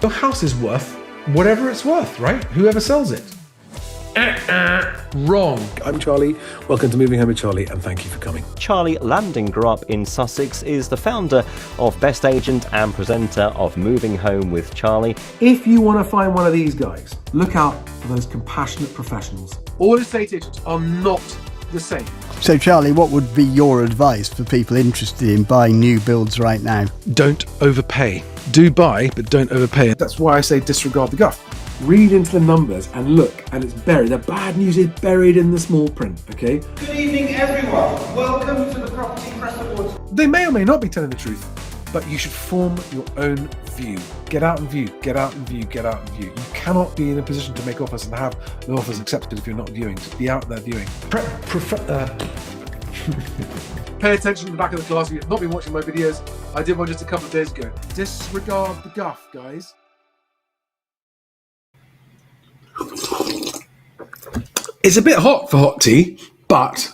Your house is worth whatever it's worth, right? Whoever sells it. Wrong. I'm Charlie. Welcome to Moving Home with Charlie, and thank you for coming. Charlie Lambden grew up in Sussex, is the founder of Best Agent and presenter of Moving Home with Charlie. If you want to find one of these guys, look out for those compassionate professionals. All estate agents are not the same. So Charlie, what would be your advice for people interested in buying new builds right now? Don't overpay. Do buy, but don't overpay. That's why I say disregard the guff. Read into the numbers and look, and it's buried. The bad news is buried in the small print, okay? Good evening, everyone. Welcome to the Property Press Awards. They may or may not be telling the truth, but you should form your own view. Get out and view, get out and view, get out and view. You cannot be in a position to make offers and have the offers accepted if you're not viewing. Just be out there viewing. Pay attention to the back of the class. If you've not been watching my videos, I did one just a couple of days ago. Disregard the guff, guys. It's a bit hot for hot tea, but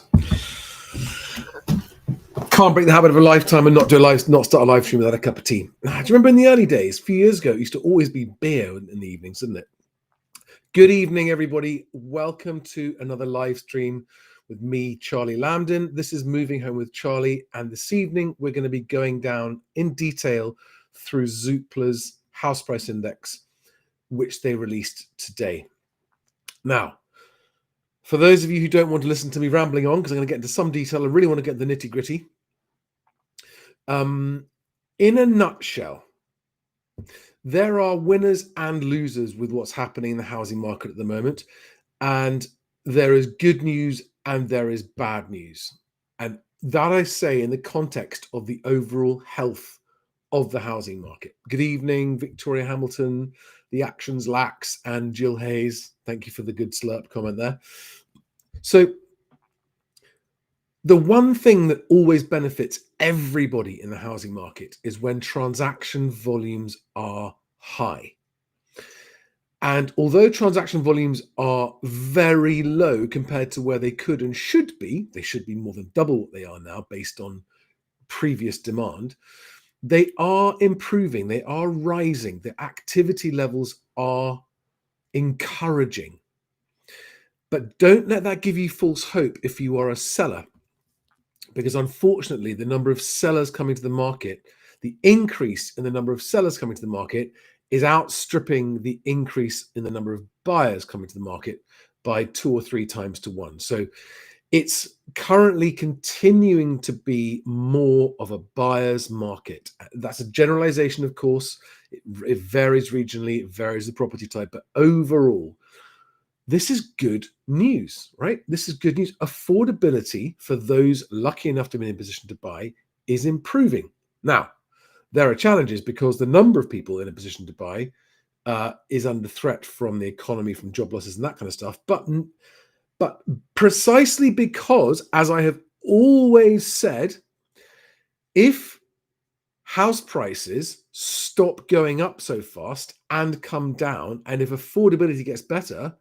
can't break the habit of a lifetime and not start a live stream without a cup of tea. Do you remember in the early days, a few years ago, it used to always be beer in the evenings, didn't it? Good evening, everybody. Welcome to another live stream with me, Charlie Lambden. This is Moving Home with Charlie, and this evening we're going to be going down in detail through Zoopla's house price index, which they released today. Now, for those of you who don't want to listen to me rambling on, because I'm going to get into some detail, I really want to get the nitty gritty. In a nutshell, there are winners and losers with what's happening in the housing market at the moment. And there is good news and there is bad news. And that I say in the context of the overall health of the housing market. Good evening, Victoria Hamilton, the Actions Lax, and Jill Hayes. Thank you for the good slurp comment there. So the one thing that always benefits everybody in the housing market is when transaction volumes are high. And although transaction volumes are very low compared to where they could and should be, they should be more than double what they are now based on previous demand, they are improving, they are rising, the activity levels are encouraging. But don't let that give you false hope if you are a seller, because unfortunately, the number of sellers coming to the market, the increase in the number of sellers coming to the market is outstripping the increase in the number of buyers coming to the market by 2 or 3 times to 1. So it's currently continuing to be more of a buyer's market. That's a generalization, of course. It varies regionally, it varies the property type, but overall, this is good news, right? This is good news. Affordability for those lucky enough to be in a position to buy is improving. Now, there are challenges because the number of people in a position to buy is under threat from the economy, from job losses and that kind of stuff. But precisely because, as I have always said, if house prices stop going up so fast and come down, and if affordability gets better,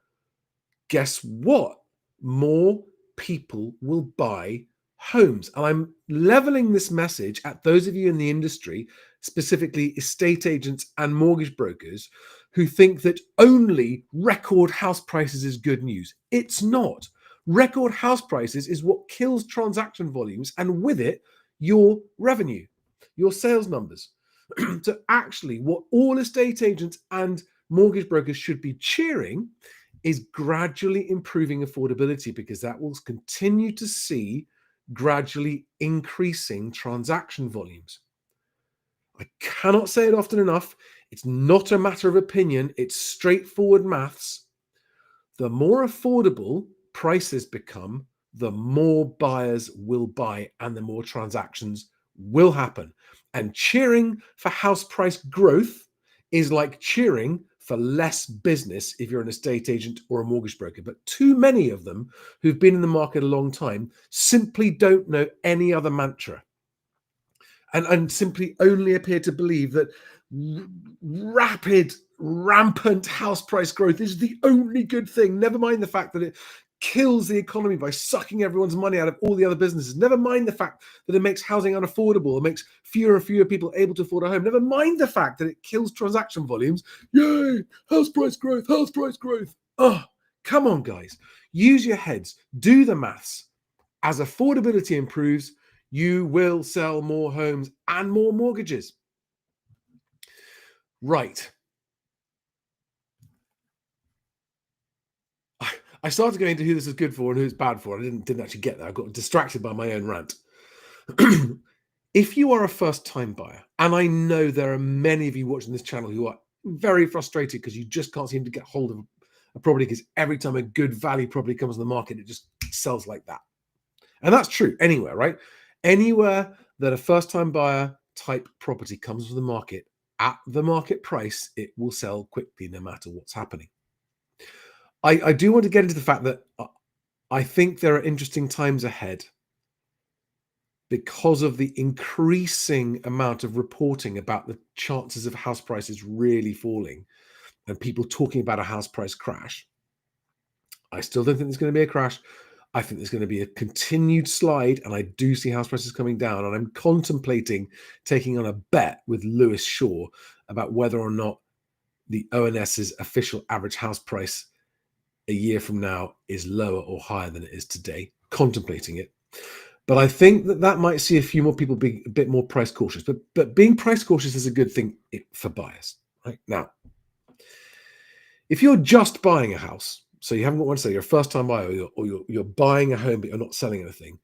guess what? More people will buy homes. And I'm leveling this message at those of you in the industry, specifically estate agents and mortgage brokers, who think that only record house prices is good news. It's not. Record house prices is what kills transaction volumes, and with it, your revenue, your sales numbers. So actually, what all estate agents and mortgage brokers should be cheering is gradually improving affordability, because that will continue to see gradually increasing transaction volumes. I cannot say it often enough. It's not a matter of opinion. It's straightforward maths. The more affordable prices become, the more buyers will buy and the more transactions will happen. And cheering for house price growth is like cheering for less business if you're an estate agent or a mortgage broker. But too many of them who've been in the market a long time simply don't know any other mantra, and simply only appear to believe that rapid, rampant house price growth is the only good thing. Never mind the fact that it kills the economy by sucking everyone's money out of all the other businesses. Never mind the fact that it makes housing unaffordable. It makes fewer and fewer people able to afford a home. Never mind the fact that it kills transaction volumes. Yay, house price growth, house price growth. Oh, come on, guys. Use your heads. Do the maths. As affordability improves, you will sell more homes and more mortgages. Right. I started going into who this is good for and who it's bad for. I didn't actually get there. I got distracted by my own rant. If you are a first-time buyer, and I know there are many of you watching this channel who are very frustrated because you just can't seem to get hold of a property, because every time a good value property comes on the market, it just sells like that. And that's true anywhere, right? Anywhere that a first-time buyer type property comes to the market at the market price, it will sell quickly no matter what's happening. I do want to get into the fact that I think there are interesting times ahead because of the increasing amount of reporting about the chances of house prices really falling and people talking about a house price crash. I still don't think there's going to be a crash. I think there's going to be a continued slide, and I do see house prices coming down. And I'm contemplating taking on a bet with Lewis Shaw about whether or not the ONS's official average house price a year from now is lower or higher than it is today, contemplating it. But I think that might see a few more people being a bit more price cautious. But being price cautious is a good thing for buyers. Right now, if you're just buying a house, so you haven't got one to sell, you're a first-time buyer, or you're buying a home but you're not selling anything,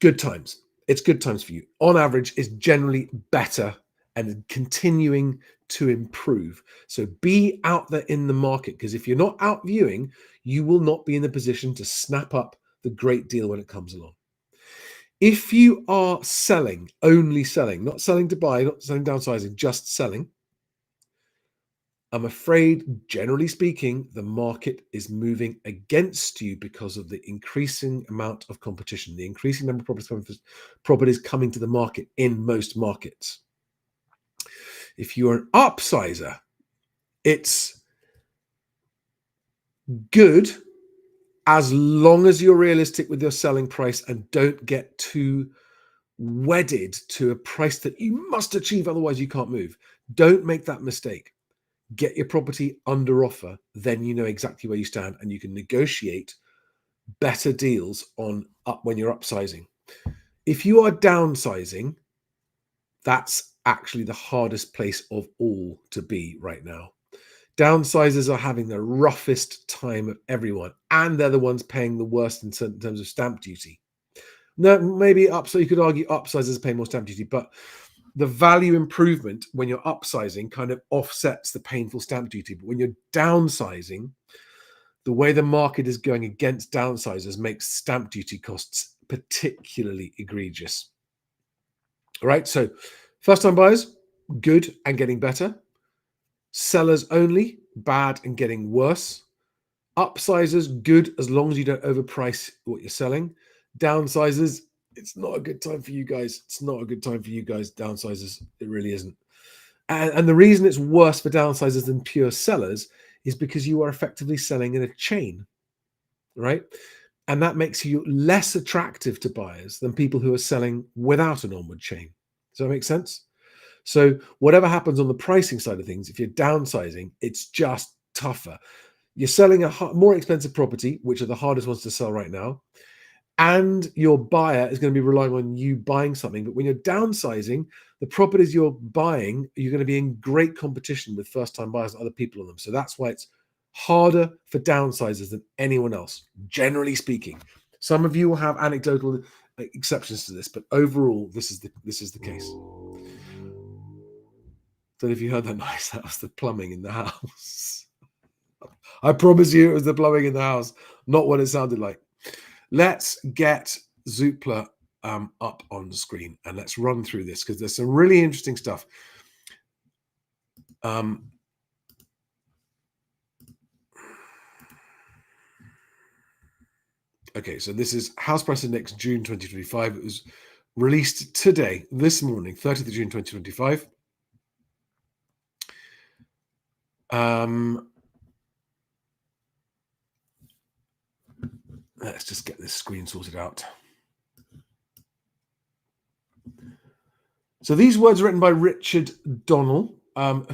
good times. It's good times for you. On average, it's generally better and continuing to improve. So be out there in the market, because if you're not out viewing, you will not be in the position to snap up the great deal when it comes along. If you are selling, only selling, not selling to buy, not selling downsizing, just selling, I'm afraid, generally speaking, the market is moving against you because of the increasing amount of competition, the increasing number of properties coming to the market in most markets. If you're an upsizer, it's good as long as you're realistic with your selling price and don't get too wedded to a price that you must achieve, otherwise you can't move. Don't make that mistake. Get your property under offer, then you know exactly where you stand and you can negotiate better deals when you're upsizing. If you are downsizing, that's actually the hardest place of all to be right now. Downsizers are having the roughest time of everyone, and they're the ones paying the worst in terms of stamp duty. No, maybe you could argue upsizers pay more stamp duty, but the value improvement when you're upsizing kind of offsets the painful stamp duty. But when you're downsizing, the way the market is going against downsizers makes stamp duty costs particularly egregious. All right, so first-time buyers, good and getting better. Sellers only, bad and getting worse. Upsizers, good as long as you don't overprice what you're selling. Downsizers, it's not a good time for you guys. It's not a good time for you guys, downsizers. It really isn't. And the reason it's worse for downsizers than pure sellers is because you are effectively selling in a chain, right? And that makes you less attractive to buyers than people who are selling without an onward chain. Does that make sense? So whatever happens on the pricing side of things, if you're downsizing, it's just tougher. You're selling a more expensive property, which are the hardest ones to sell right now, and your buyer is going to be relying on you buying something. But when you're downsizing, the properties you're buying, you're going to be in great competition with first-time buyers and other people on them. So that's why it's harder for downsizers than anyone else, generally speaking. Some of you will have anecdotal exceptions to this, but overall, this is the case. Don't know if you heard that noise. That was the plumbing in the house. I promise you it was the plumbing in the house, not what it sounded like. Let's get Zoopla up on the screen and let's run through this because there's some really interesting stuff. Okay, so this is House Price Index June 2025. It was released today, this morning, 30th of June 2025. Let's just get this screen sorted out. So these words are written by Richard Donnell,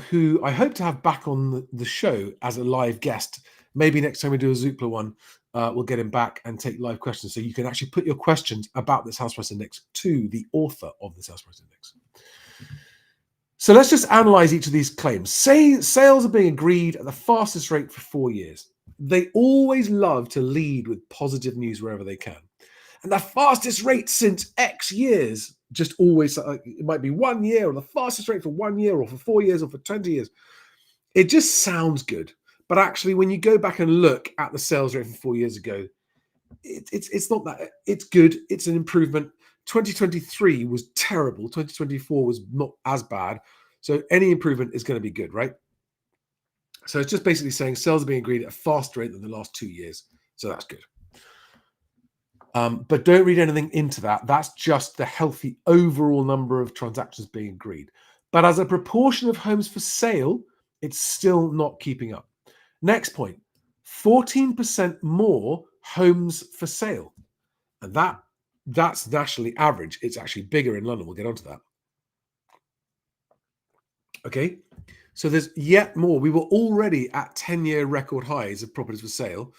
who I hope to have back on the show as a live guest. Maybe next time we do a Zoopla one, we'll get him back and take live questions. So you can actually put your questions about this house price index to the author of this house price index. So let's just analyze each of these claims. Say sales are being agreed at the fastest rate for 4 years. They always love to lead with positive news wherever they can. And the fastest rate since X years, just always, it might be 1 year, or the fastest rate for 1 year, or for 4 years, or for 20 years. It just sounds good. But actually, when you go back and look at the sales rate from 4 years ago, it's not that. It's good. It's an improvement. 2023 was terrible. 2024 was not as bad. So any improvement is going to be good, right? So it's just basically saying sales are being agreed at a faster rate than the last 2 years. So that's good. But don't read anything into that. That's just the healthy overall number of transactions being agreed. But as a proportion of homes for sale, it's still not keeping up. Next point, 14% more homes for sale. And that's nationally average. It's actually bigger in London. We'll get onto that. Okay, so there's yet more. We were already at 10-year record highs of properties for sale.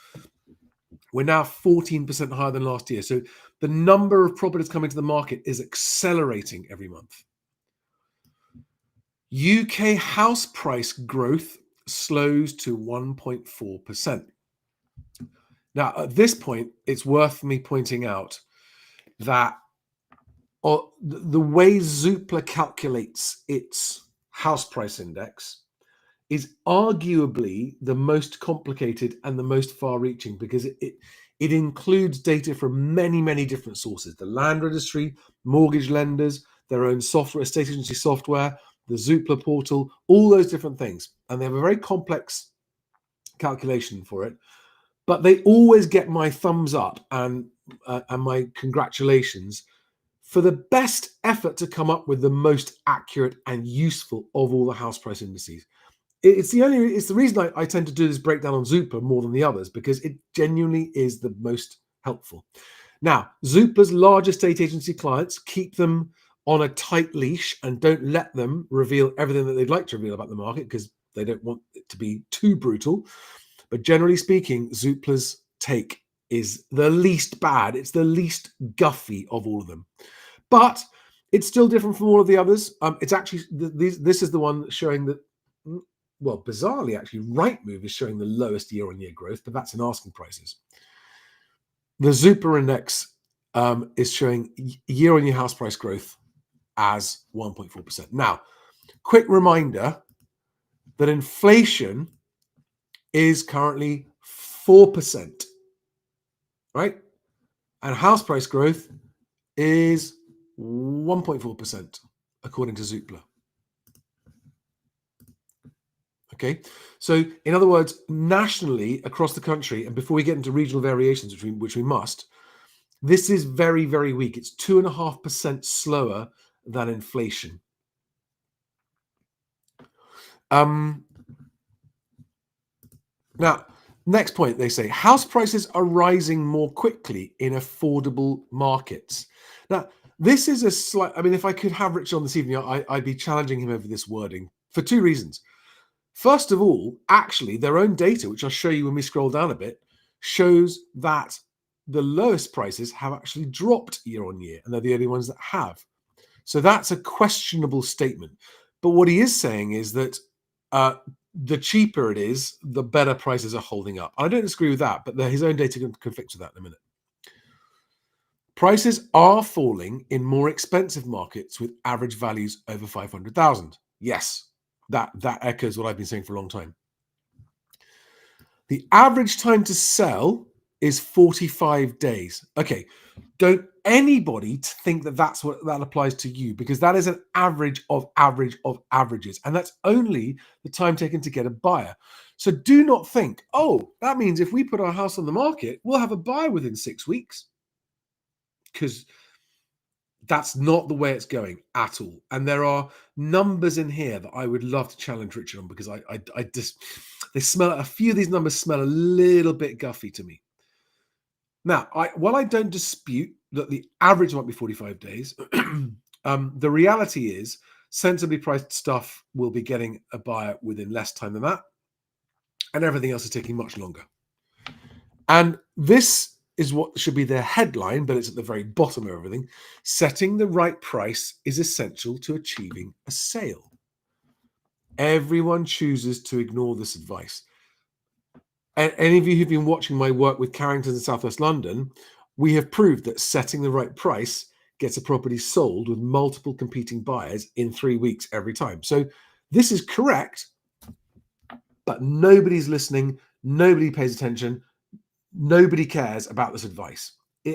We're now 14% higher than last year. So the number of properties coming to the market is accelerating every month. UK house price growth slows to 1.4%. Now, at this point, it's worth me pointing out that the way Zoopla calculates its house price index is arguably the most complicated and the most far-reaching, because it includes data from many, many different sources. The land registry, mortgage lenders, their own software, estate agency software, the Zoopla portal, all those different things. And they have a very complex calculation for it. But they always get my thumbs up and my congratulations for the best effort to come up with the most accurate and useful of all the house price indices. It's the reason I tend to do this breakdown on Zoopla more than the others, because it genuinely is the most helpful. Now, Zoopla's large estate agency clients keep them on a tight leash and don't let them reveal everything that they'd like to reveal about the market, because they don't want it to be too brutal. But generally speaking, Zoopla's take is the least bad. It's the least guffy of all of them. But it's still different from all of the others. It's actually, this is the one showing that, well, bizarrely, actually, Rightmove is showing the lowest year-on-year growth, but that's in asking prices. The Zoopla index is showing year-on-year house price growth as 1.4%. Now, quick reminder that inflation is currently 4%, right? And house price growth is 1.4%, according to Zoopla. Okay, so in other words, nationally across the country, and before we get into regional variations, which we must, this is very, very weak. It's 2.5% slower than inflation. Now, next point, they say house prices are rising more quickly in affordable markets. Now, this is a slight, I mean, if I could have Richard on this evening, I'd be challenging him over this wording for two reasons. First of all, actually, their own data, which I'll show you when we scroll down a bit, shows that the lowest prices have actually dropped year on year, and they're the only ones that have. So that's a questionable statement. But what he is saying is that the cheaper it is, the better prices are holding up. I don't disagree with that, but his own data can conflict with that in a minute. Prices are falling in more expensive markets with average values over 500,000. Yes. That echoes what I've been saying for a long time. The average time to sell is 45 days. Okay, don't anybody think that that's what that applies to you, because that is an average of averages, and that's only the time taken to get a buyer. So do not think, oh, that means if we put our house on the market, we'll have a buyer within 6 weeks, because that's not the way it's going at all. And there are numbers in here that I would love to challenge Richard on, because I just, they smell, a few of these numbers smell a little bit guffy to me. Now, while I don't dispute that the average might be 45 days, the reality is sensibly priced stuff will be getting a buyer within less time than that, and everything else is taking much longer. And this is what should be their headline, but it's at the very bottom of everything. Setting the right price is essential to achieving a sale. Everyone chooses to ignore this advice. And any of you who've been watching my work with Carrington in South West London, we have proved that setting the right price gets a property sold with multiple competing buyers in 3 weeks every time. So this is correct, but nobody's listening. Nobody pays attention. Nobody cares about this advice.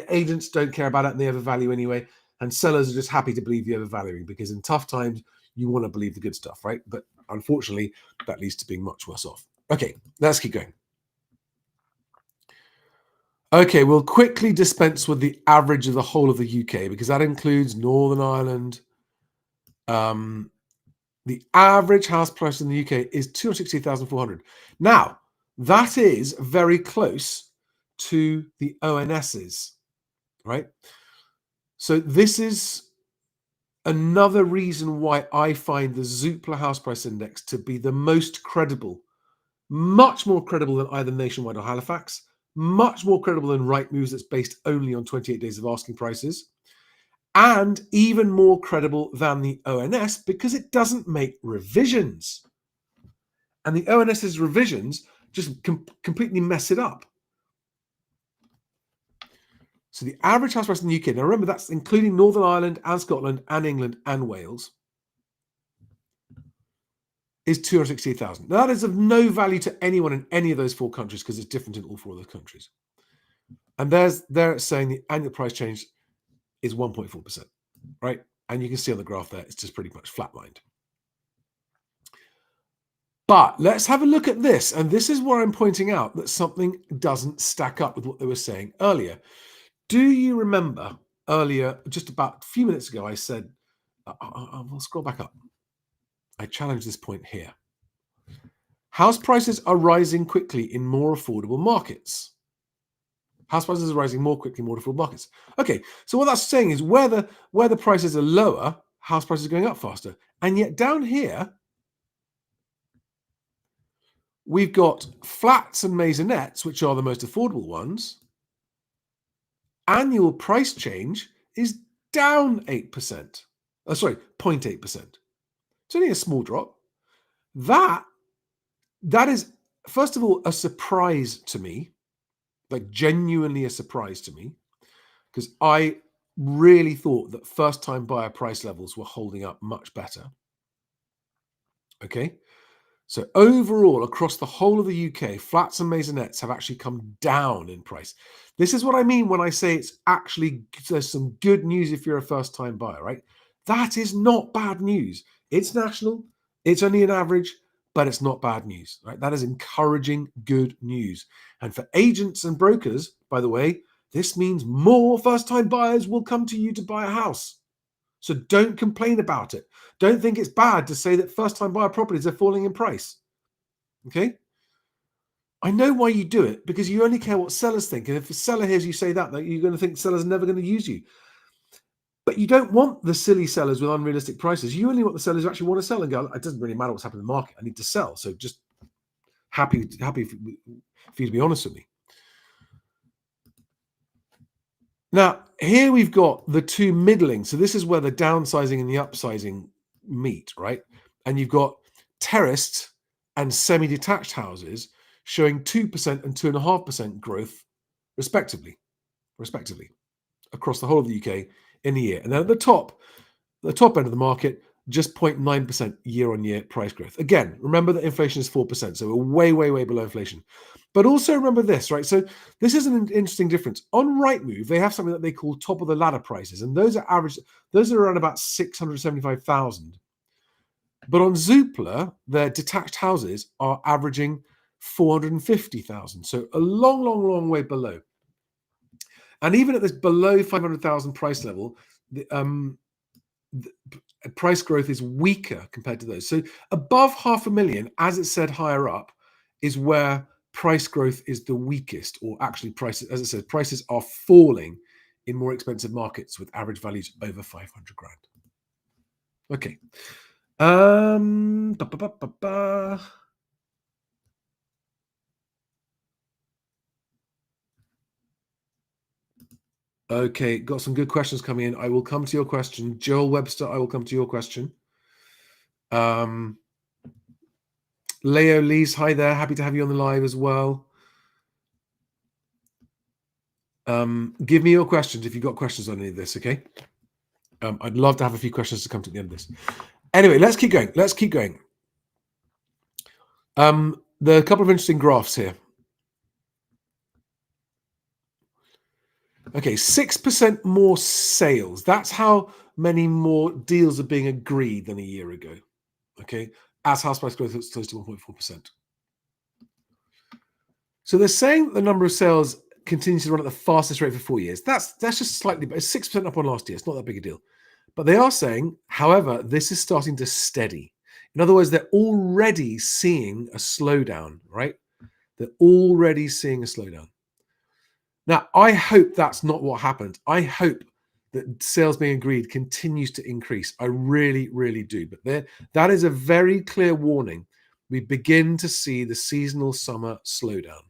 Agents don't care about it and they overvalue anyway. And sellers are just happy to believe the overvaluing, because in tough times, you want to believe the good stuff, right? But unfortunately, that leads to being much worse off. Okay, let's keep going. Okay, we'll quickly dispense with the average of the whole of the UK, because that includes Northern Ireland. The average house price in the UK is 260,400. Now, that is very close to the ONS's, right? So this is another reason why I find the Zoopla house price index to be the most credible, much more credible than either Nationwide or Halifax, much more credible than Rightmove's that's based only on 28 days of asking prices, and even more credible than the ONS because it doesn't make revisions. And the ONS's revisions just completely mess it up. So the average house price in the UK, now remember that's including Northern Ireland and Scotland and England and Wales, is 268,000. Now that is of no value to anyone in any of those 4 countries because it's different in all 4 of those countries. And there it's saying the annual price change is 1.4%, right? And you can see on the graph there, it's just pretty much flatlined. But let's have a look at this. And this is where I'm pointing out that something doesn't stack up with what they were saying earlier. Do you remember earlier, just about a few minutes ago, I said, I'll scroll back up. I challenged this point here. House prices are rising quickly in more affordable markets. House prices are rising more quickly in more affordable markets. Okay, so what that's saying is where the prices are lower, house prices are going up faster. And yet down here, we've got flats and maisonettes, which are the most affordable ones. Annual price change is down 8%. Oh, sorry, 0.8%. It's only a small drop. That is, first of all, a surprise to me, like genuinely a surprise to me, because I really thought that first-time buyer price levels were holding up much better. Okay, so overall, across the whole of the UK, flats and maisonettes have actually come down in price. This is what I mean when I say there's some good news if you're a first-time buyer, right? That is not bad news. It's national, it's only an average, but it's not bad news, right? That is encouraging good news. And for agents and brokers, by the way, this means more first-time buyers will come to you to buy a house. So don't complain about it. Don't think it's bad to say that first-time buyer properties are falling in price. Okay? I know why you do it, because you only care what sellers think. And if a seller hears you say that you're going to think sellers are never going to use you. But you don't want the silly sellers with unrealistic prices. You only want the sellers who actually want to sell and go, it doesn't really matter what's happening in the market. I need to sell. So just happy for you to be honest with me. Now, here we've got the two middling. So this is where the downsizing and the upsizing meet, right? And you've got terraced and semi-detached houses showing 2% and 2.5% growth, respectively, across the whole of the UK in a year. And then at the top end of the market, just 0.9% year-on-year price growth. Again, remember that inflation is 4%, so we're way, way, way below inflation. But also remember this, right? So this is an interesting difference. On Rightmove, they have something that they call top of the ladder prices, and those are average. Those are around about 675,000. But on Zoopla, their detached houses are averaging 450,000. So a long, long, long way below. And even at this below 500,000 price level, the price growth is weaker compared to those. So above 500,000, as it said higher up, is where price growth is the weakest, or actually prices, as I said, prices are falling in more expensive markets with average values over 500 grand. Okay. Okay, got some good questions coming in. I will come to your question. Joel Webster, I will come to your question. Leo Lees, hi there. Happy to have you on the live as well. Give me your questions if you've got questions on any of this, okay? I'd love to have a few questions to come to the end of this. Anyway, let's keep going. There are a couple of interesting graphs here. Okay, 6% more sales. That's how many more deals are being agreed than a year ago. Okay, as house price growth is close to 1.4%. So they're saying that the number of sales continues to run at the fastest rate for 4 years. That's just slightly, but it's 6% up on last year. It's not that big a deal. But they are saying, however, this is starting to steady. In other words, they're already seeing a slowdown, right? They're already seeing a slowdown. Now, I hope that's not what happened. I hope that sales being agreed continues to increase. I really, really do. But that is a very clear warning. We begin to see the seasonal summer slowdown.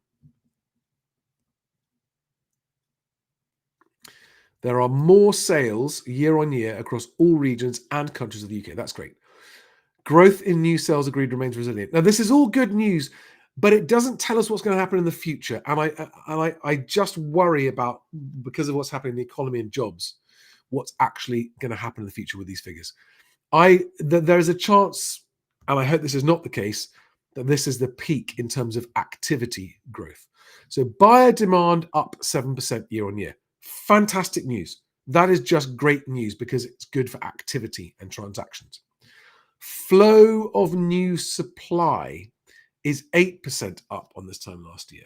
There are more sales year on year across all regions and countries of the UK. That's great. Growth in new sales agreed remains resilient. Now, this is all good news, but it doesn't tell us what's going to happen in the future. And I just worry about, because of what's happening in the economy and jobs, what's actually going to happen in the future with these figures. There is a chance, and I hope this is not the case, that this is the peak in terms of activity growth. So buyer demand up 7% year on year. Fantastic news. That is just great news because it's good for activity and transactions. Flow of new supply is 8% up on this time last year.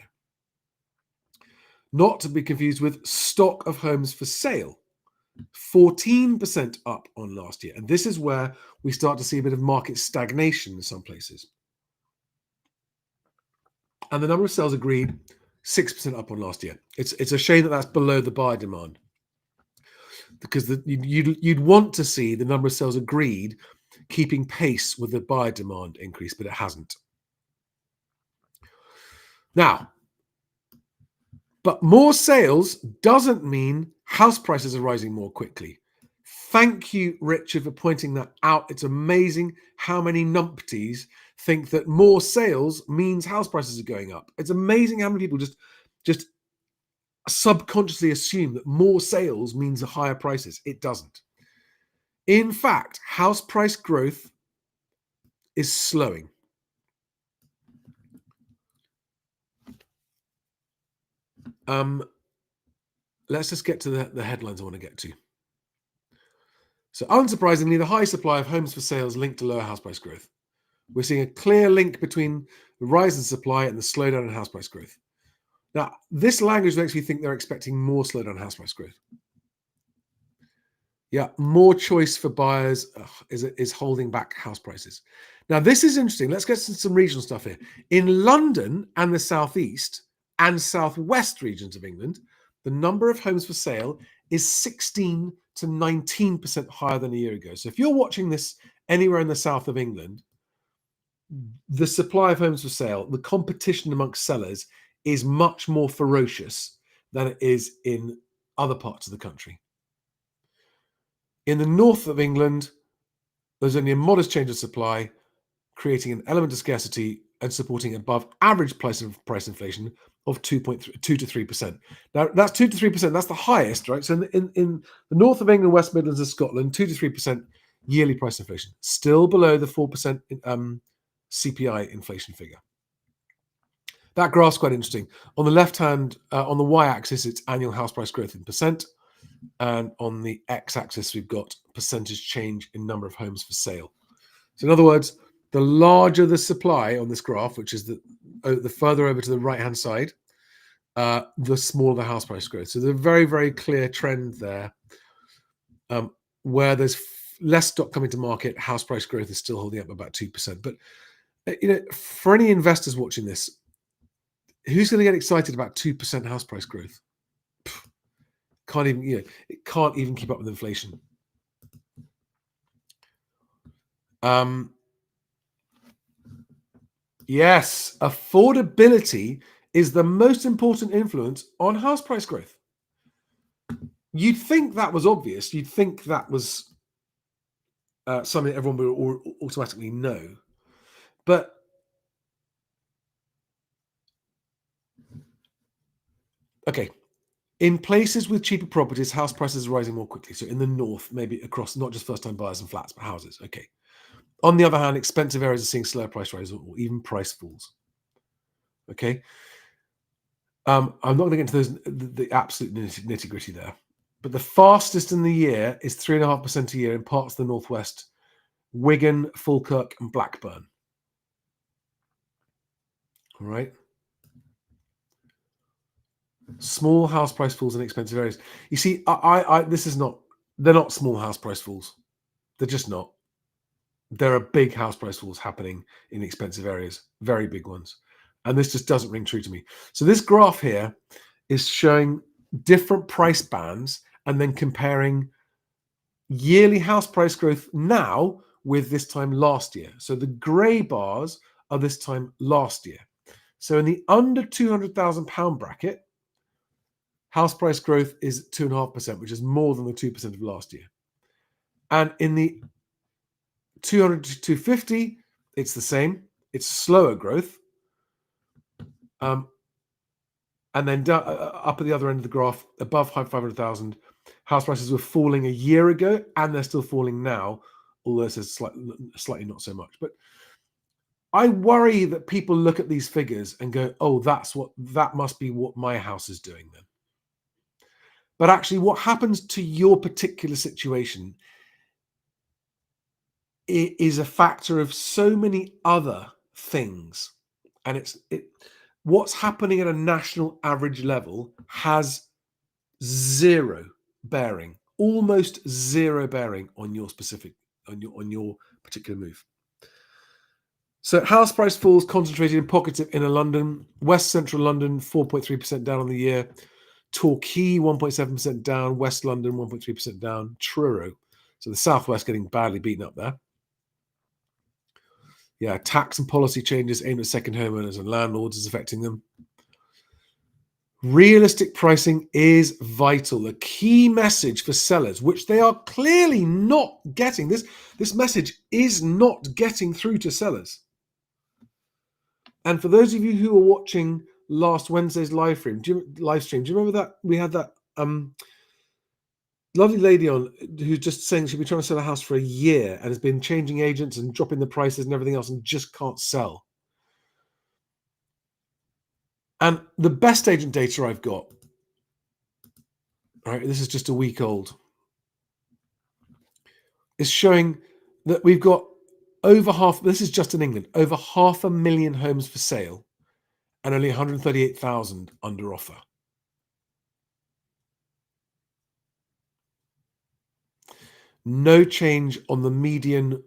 Not to be confused with stock of homes for sale, 14% up on last year. And this is where we start to see a bit of market stagnation in some places. And the number of sales agreed, 6% up on last year. It's a shame that that's below the buyer demand, because you'd want to see the number of sales agreed keeping pace with the buyer demand increase, but it hasn't. Now, but more sales doesn't mean house prices are rising more quickly. Thank you, Richard, for pointing that out. It's amazing how many numpties think that more sales means house prices are going up. It's amazing how many people just subconsciously assume that more sales means higher prices. It doesn't. In fact, house price growth is slowing. Let's just get to the headlines I want to get to. So unsurprisingly, the high supply of homes for sales linked to lower house price growth. We're seeing a clear link between the rise in supply and the slowdown in house price growth. Now, this language makes me think they're expecting more slowdown in house price growth. Yeah, more choice for buyers is holding back house prices. Now, this is interesting. Let's get to some regional stuff here. In London and the southeast and southwest regions of England, the number of homes for sale is 16 to 19% higher than a year ago. So if you're watching this anywhere in the south of England, the supply of homes for sale, the competition amongst sellers is much more ferocious than it is in other parts of the country. In the north of England, there's only a modest change of supply, creating an element of scarcity and supporting above average price inflation of 2 to 3%. Now, that's 2 to 3%. That's the highest, right? So in the north of England, West Midlands, and Scotland, 2 to 3% yearly price inflation, still below the 4% CPI inflation figure. That graph's quite interesting. On the left hand, on the y-axis, it's annual house price growth in percent. And on the x-axis, we've got percentage change in number of homes for sale. So in other words, the larger the supply on this graph, which is the further over to the right-hand side, the smaller the house price growth. So there's a very, very clear trend there where there's less stock coming to market. House price growth is still holding up about 2%. But for any investors watching this, who's going to get excited about 2% house price growth? Can't even, it can't even keep up with inflation. Yes, affordability is the most important influence on house price growth. You'd think that was obvious. You'd think that was something everyone would automatically know. But okay, in places with cheaper properties, house prices are rising more quickly. So in the north, maybe across not just first-time buyers and flats, but houses. Okay. On the other hand, expensive areas are seeing slower price rises or even price falls. Okay. I'm not going to get into the absolute nitty-gritty there. But the fastest in the year is 3.5% a year in parts of the northwest, Wigan, Falkirk, and Blackburn. All right. Small house price falls in expensive areas. You see, they're not small house price falls. They're just not. There are big house price falls happening in expensive areas, very big ones. And this just doesn't ring true to me. So this graph here is showing different price bands and then comparing yearly house price growth now with this time last year. So the grey bars are this time last year. So in the under £200,000 bracket, house price growth is 2.5%, which is more than the 2% of last year. And in the 200 to 250, it's the same. It's slower growth. And then down, up at the other end of the graph, above 500,000, house prices were falling a year ago, and they're still falling now, although this is slightly not so much. But I worry that people look at these figures and go, "Oh, that must be what my house is doing then." But actually, what happens to your particular situation is a factor of so many other things, and what's happening at a national average level has zero bearing, almost zero bearing on your particular move. So house price falls concentrated in pockets of inner London, West Central London 4.3% down on the year, Torquay 1.7% down, West London 1.3% down, Truro, so the southwest getting badly beaten up there. Yeah, tax and policy changes aimed at second homeowners and landlords is affecting them. Realistic pricing is vital. The key message for sellers, which they are clearly not getting. This message is not getting through to sellers. And for those of you who were watching last Wednesday's live stream, do you remember that we had that lovely lady on who's just saying she's been trying to sell a house for a year and has been changing agents and dropping the prices and everything else and just can't sell? And the best agent data I've got, right, this is just a week old, is showing that we've got over half, this is just in England, over 500,000 homes for sale and only 138,000 under offer. No change on the median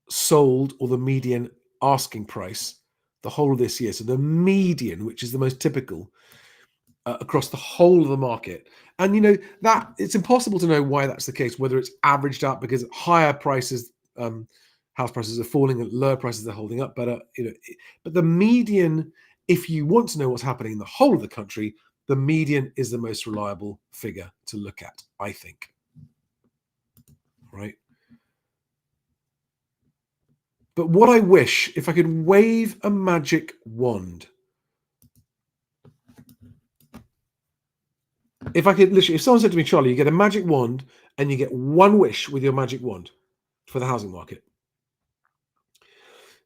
sold or the median asking price the whole of this year. So the median, which is the most typical across the whole of the market. And that it's impossible to know why that's the case, whether it's averaged out because higher prices, house prices are falling and lower prices are holding up better. But the median, if you want to know what's happening in the whole of the country, the median is the most reliable figure to look at, I think. Right? But what I wish, if I could wave a magic wand, if someone said to me, Charlie, you get a magic wand and you get one wish with your magic wand for the housing market,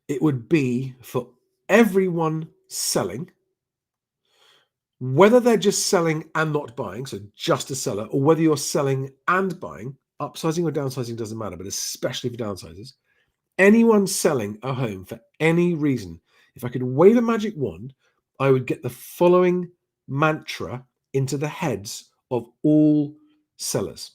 it would be for everyone selling, whether they're just selling and not buying, so just a seller, or whether you're selling and buying, upsizing or downsizing doesn't matter, but especially for downsizers, anyone selling a home for any reason, if I could wave a magic wand, I would get the following mantra into the heads of all sellers.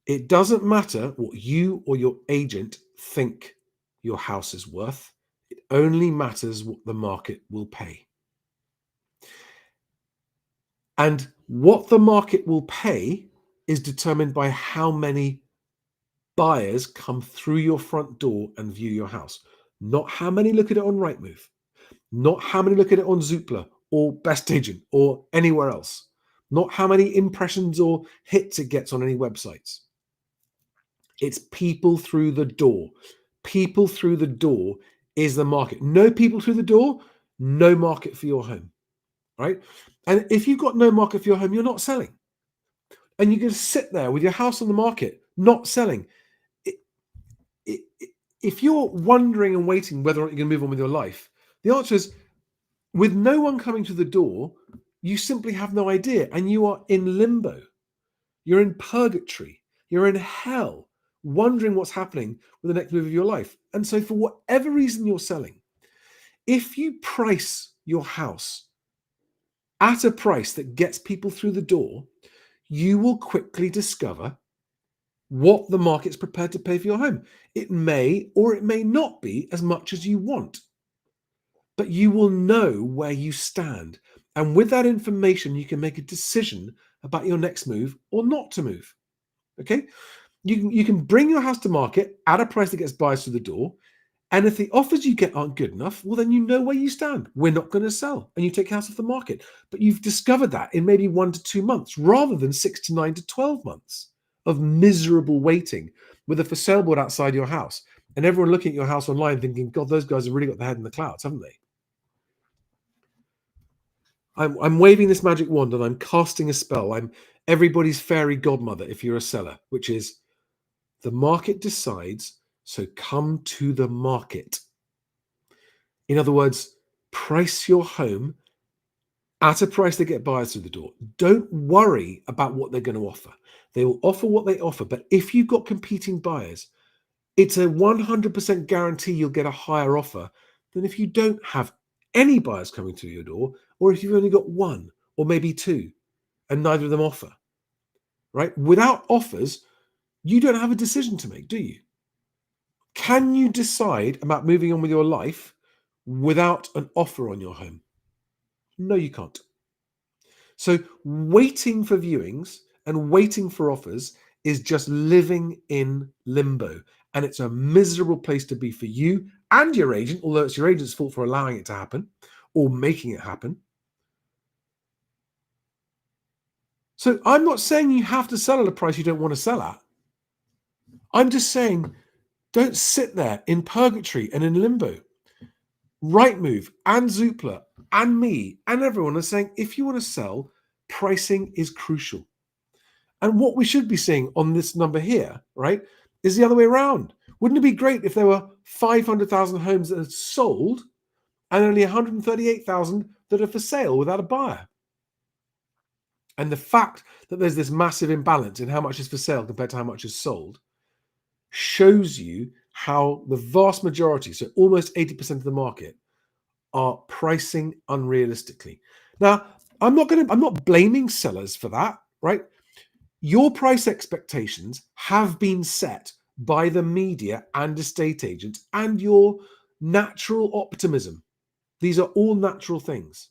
It doesn't matter what you or your agent think your house is worth. It only matters what the market will pay. And what the market will pay is determined by how many buyers come through your front door and view your house. Not how many look at it on Rightmove, not how many look at it on Zoopla or Best Agent or anywhere else, not how many impressions or hits it gets on any websites. It's people through the door. People through the door is the market. No people through the door, no market for your home, right? And if you've got no market for your home, you're not selling. And you're going to sit there with your house on the market, not selling. If you're wondering and waiting whether or not you're going to move on with your life, the answer is, with no one coming to the door, you simply have no idea, and you are in limbo. You're in purgatory. You're in hell, wondering what's happening with the next move of your life. And so for whatever reason you're selling, if you price your house at a price that gets people through the door, you will quickly discover what the market's prepared to pay for your home. It may or it may not be as much as you want, but you will know where you stand. And with that information, you can make a decision about your next move or not to move. Okay? You can bring your house to market at a price that gets buyers through the door. And if the offers you get aren't good enough, well, then you know where you stand. We're not going to sell. And you take your house off the market. But you've discovered that in maybe 1 to 2 months rather than 6 to 9 to 12 months of miserable waiting with a for sale board outside your house. And everyone looking at your house online thinking, God, those guys have really got their head in the clouds, haven't they? I'm waving this magic wand and I'm casting a spell. I'm everybody's fairy godmother if you're a seller, which is the market decides, so come to the market. In other words, price your home at a price that get buyers through the door. Don't worry about what they're going to offer. They will offer what they offer, but if you've got competing buyers, it's a 100% guarantee you'll get a higher offer than if you don't have any buyers coming through your door, or if you've only got one or maybe two and neither of them offer, right? Without offers, you don't have a decision to make, do you? Can you decide about moving on with your life without an offer on your home? No, you can't. So waiting for viewings and waiting for offers is just living in limbo. And it's a miserable place to be for you and your agent, although it's your agent's fault for allowing it to happen or making it happen. So I'm not saying you have to sell at a price you don't want to sell at. I'm just saying don't sit there in purgatory and in limbo. Rightmove and Zoopla and me and everyone are saying if you want to sell, pricing is crucial. And what we should be seeing on this number here, right, is the other way around. Wouldn't it be great if there were 500,000 homes that had sold and only 138,000 that are for sale without a buyer? And the fact that there's this massive imbalance in how much is for sale compared to how much is sold shows you how the vast majority, so almost 80% of the market, are pricing unrealistically. Now, I'm not blaming sellers for that, right? Your price expectations have been set by the media and estate agents and your natural optimism. These are all natural things.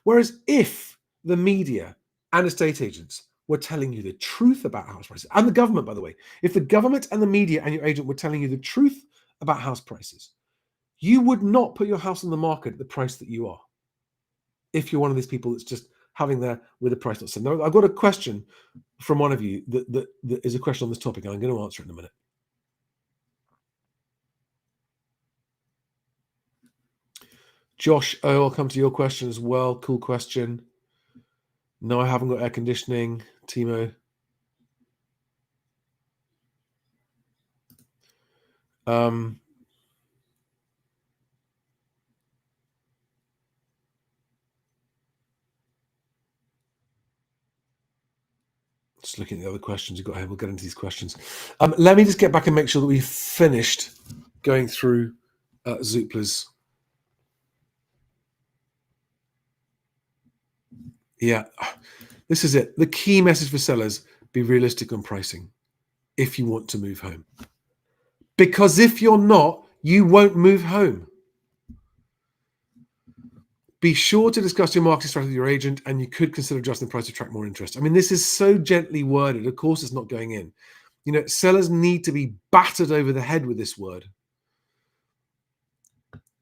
Whereas if the media and estate agents were telling you the truth about house prices, and the government, by the way, if the government and the media and your agent were telling you the truth about house prices, you would not put your house on the market at the price that you are. If you're one of these people that's just having there with a price not set. Now, I've got a question from one of you that is a question on this topic, and I'm going to answer it in a minute. Josh, I'll come to your question as well. Cool question. No, I haven't got air conditioning. Timo. Just looking at the other questions you've got here. We'll get into these questions. Let me just get back and make sure that we've finished going through Zoopla's. Yeah, this is it. The key message for sellers: be realistic on pricing if you want to move home. Because if you're not, you won't move home. Be sure to discuss your marketing strategy with your agent, and you could consider adjusting the price to attract more interest. I mean, this is so gently worded. Of course, it's not going in. You know, sellers need to be battered over the head with this word.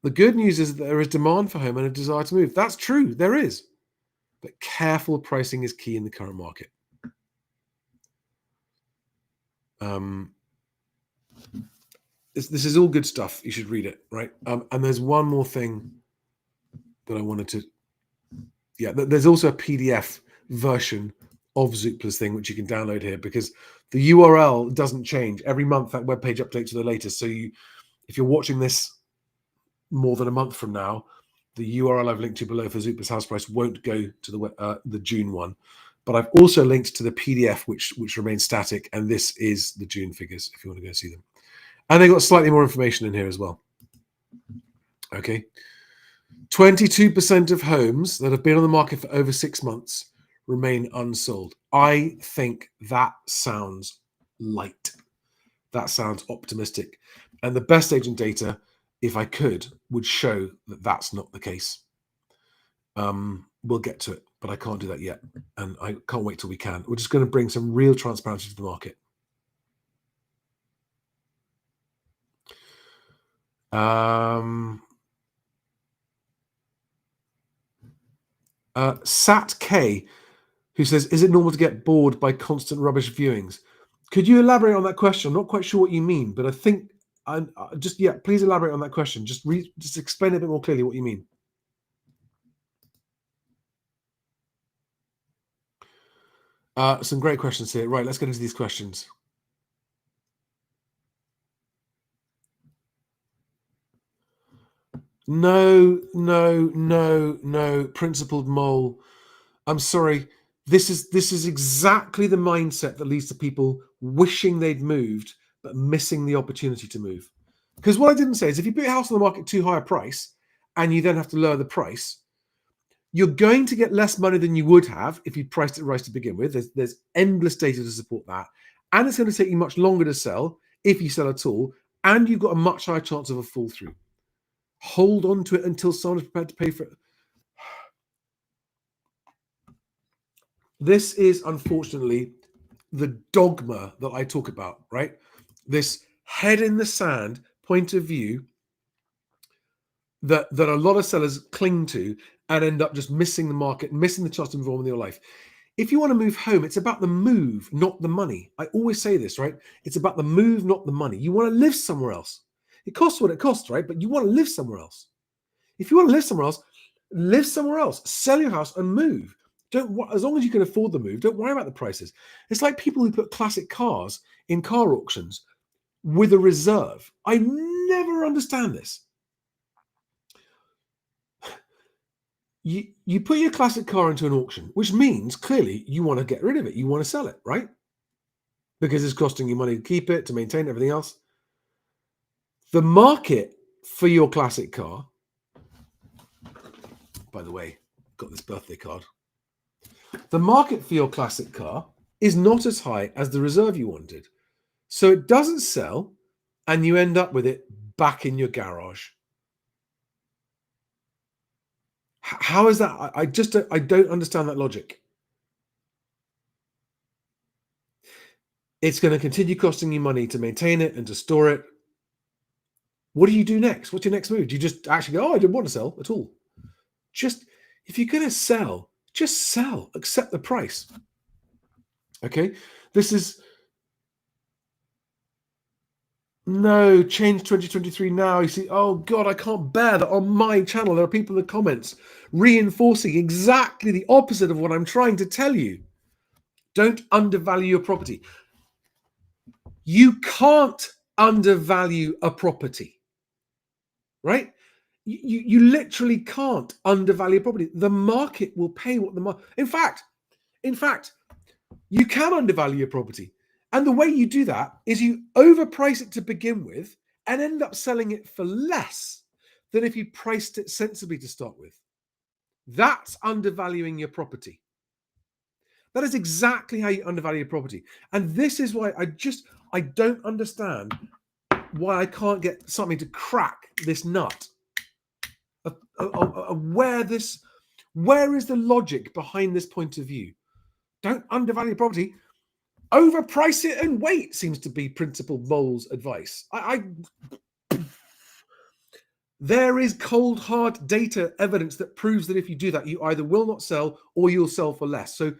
The good news is that there is demand for home and a desire to move. That's true. There is. But careful pricing is key in the current market. This is all good stuff. You should read it, right? And there's one more thing that I wanted to... Yeah, there's also a PDF version of Zoopla's thing, which you can download here, because the URL doesn't change. Every month that webpage updates to the latest. So if you're watching this more than a month from now, the URL I've linked to below for Zoopla's house price won't go to the June one. But I've also linked to the PDF, which remains static, and this is the June figures if you want to go see them. And they've got slightly more information in here as well. Okay. 22% of homes that have been on the market for over 6 months remain unsold. I think that sounds light. That sounds optimistic. And the best agent data, if I could, would show that that's not the case. We'll get to it, but I can't do that yet. And I can't wait till we can. We're just going to bring some real transparency to the market. Sat K, who says, is it normal to get bored by constant rubbish viewings? Could you elaborate on that question? I'm not quite sure what you mean, but I think please elaborate on that question. Just explain a bit more clearly what you mean. Some great questions here. Right, let's get into these questions. No, principled mole. I'm sorry. This is exactly the mindset that leads to people wishing they'd moved, but missing the opportunity to move. Because what I didn't say is if you put your house on the market too high a price and you then have to lower the price, you're going to get less money than you would have if you priced it right to begin with. There's endless data to support that. And it's going to take you much longer to sell if you sell at all. And you've got a much higher chance of a fall through. Hold on to it until someone is prepared to pay for it. This is unfortunately the dogma that I talk about, right? This head in the sand point of view that a lot of sellers cling to and end up just missing the market, missing the chance to move on in their life. If you want to move home, it's about the move, not the money. I always say this, right? It's about the move, not the money. You want to live somewhere else. It costs what it costs, right? But you want to live somewhere else. If you want to live somewhere else, live somewhere else. Sell your house and move. As long as you can afford the move, don't worry about the prices. It's like people who put classic cars in car auctions with a reserve. I never understand this. You put your classic car into an auction, which means clearly you want to get rid of it. You want to sell it, right? Because it's costing you money to keep it, to maintain everything else. The market for your classic car, by the way, got this birthday card. The market for your classic car is not as high as the reserve you wanted. So it doesn't sell and you end up with it back in your garage. How is that? I don't understand that logic. It's going to continue costing you money to maintain it and to store it. What do you do next? What's your next move? Do you just actually go, oh, I didn't want to sell at all? Just, if you're going to sell, just sell. Accept the price. Okay? This is... No, change 2023 now. You see, oh God, I can't bear that on my channel. There are people in the comments reinforcing exactly the opposite of what I'm trying to tell you. Don't undervalue your property. You can't undervalue a property, right? You literally can't undervalue a property. The market will pay what the market... In fact, you can undervalue your property. And the way you do that is you overprice it to begin with and end up selling it for less than if you priced it sensibly to start with. That's undervaluing your property. That is exactly how you undervalue your property. And this is why I don't understand why I can't get something to crack this nut where is the logic behind this point of view? Don't undervalue property. Overprice it and wait seems to be Principal Mole's advice. There is cold, hard data evidence that proves that if you do that, you either will not sell or you'll sell for less. So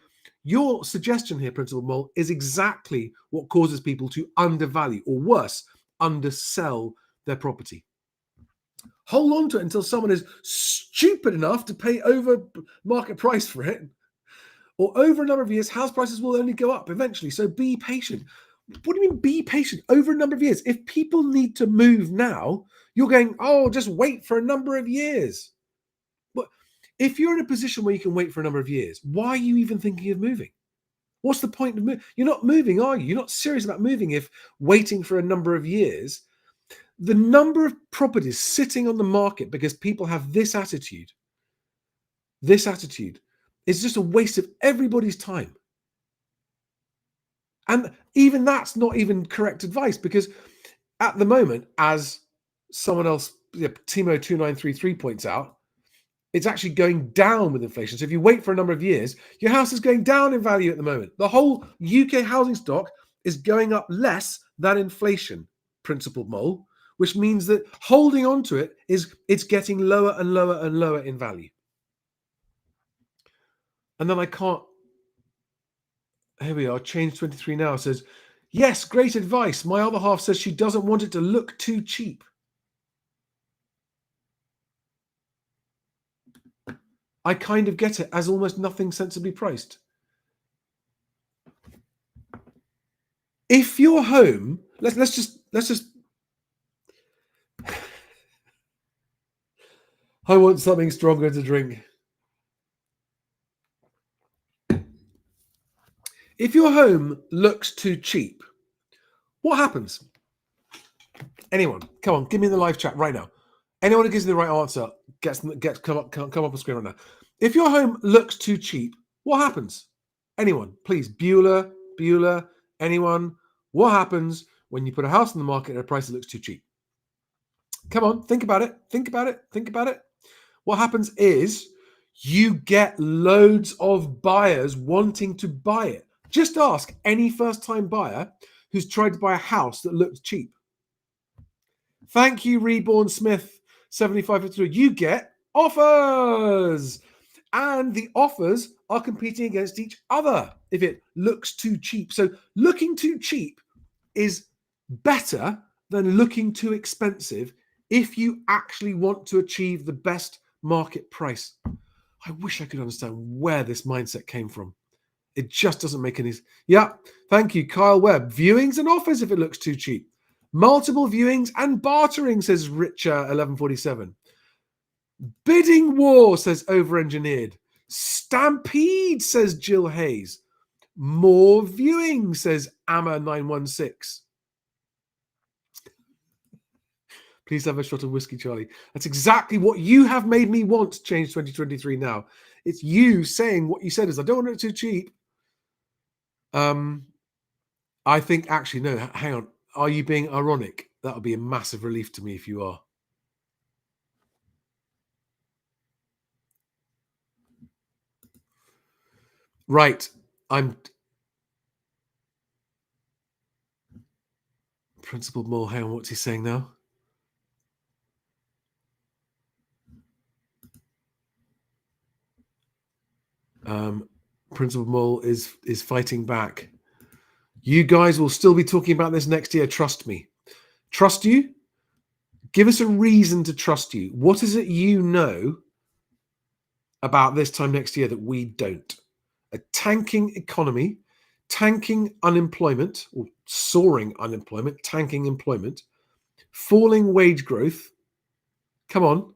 your suggestion here, Principal Mole, is exactly what causes people to undervalue, or worse, undersell their property. Hold on to it until someone is stupid enough to pay over market price for it. Or over a number of years, house prices will only go up eventually. So be patient. What do you mean be patient? Over a number of years. If people need to move now, you're going, oh, just wait for a number of years. But if you're in a position where you can wait for a number of years, why are you even thinking of moving? What's the point of moving? You're not moving, are you? You're not serious about moving if waiting for a number of years. The number of properties sitting on the market because people have this attitude is just a waste of everybody's time. And even that's not even correct advice, because at the moment, as someone else, Timo2933 points out, it's actually going down with inflation. So if you wait for a number of years, your house is going down in value at the moment. The whole UK housing stock is going up less than inflation, Principal Mole, which means that holding on to it it's getting lower and lower and lower in value. And then here we are, Change 23 Now says, yes, great advice. My other half says she doesn't want it to look too cheap. I kind of get it, as almost nothing sensibly priced. If your home, let's just I want something stronger to drink. If your home looks too cheap, what happens? Anyone, come on, give me the live chat right now. Anyone who gives me the right answer come up on screen right now. If your home looks too cheap, what happens? Anyone, please. Bueller, anyone. What happens when you put a house on the market at a price that looks too cheap? Come on, think about it. What happens is you get loads of buyers wanting to buy it. Just ask any first-time buyer who's tried to buy a house that looked cheap. Thank you, Reborn Smith 7553. You get offers, and the offers are competing against each other if it looks too cheap. So looking too cheap is better than looking too expensive if you actually want to achieve the best market price. I wish I could understand where this mindset came from. It just doesn't make any sense. Yeah, thank you, Kyle Webb. Viewings and offers if it looks too cheap. Multiple viewings and bartering, says Richer1147. Bidding war, says Overengineered. Stampede, says Jill Hayes. More viewing, says Amma916. Please have a shot of whiskey, Charlie. That's exactly what you have made me want to change 2023 now. It's you saying what you said is, I don't want it too cheap. I think, actually, no, hang on. Are you being ironic? That would be a massive relief to me if you are. Right. Principal Mole, hang on, what's he saying now? Principal Mole is fighting back. You guys will still be talking about this next year. Trust me. Trust you? Give us a reason to trust you. What is it you know about this time next year that we don't? A tanking economy, tanking unemployment, or soaring unemployment, tanking employment, falling wage growth. Come on,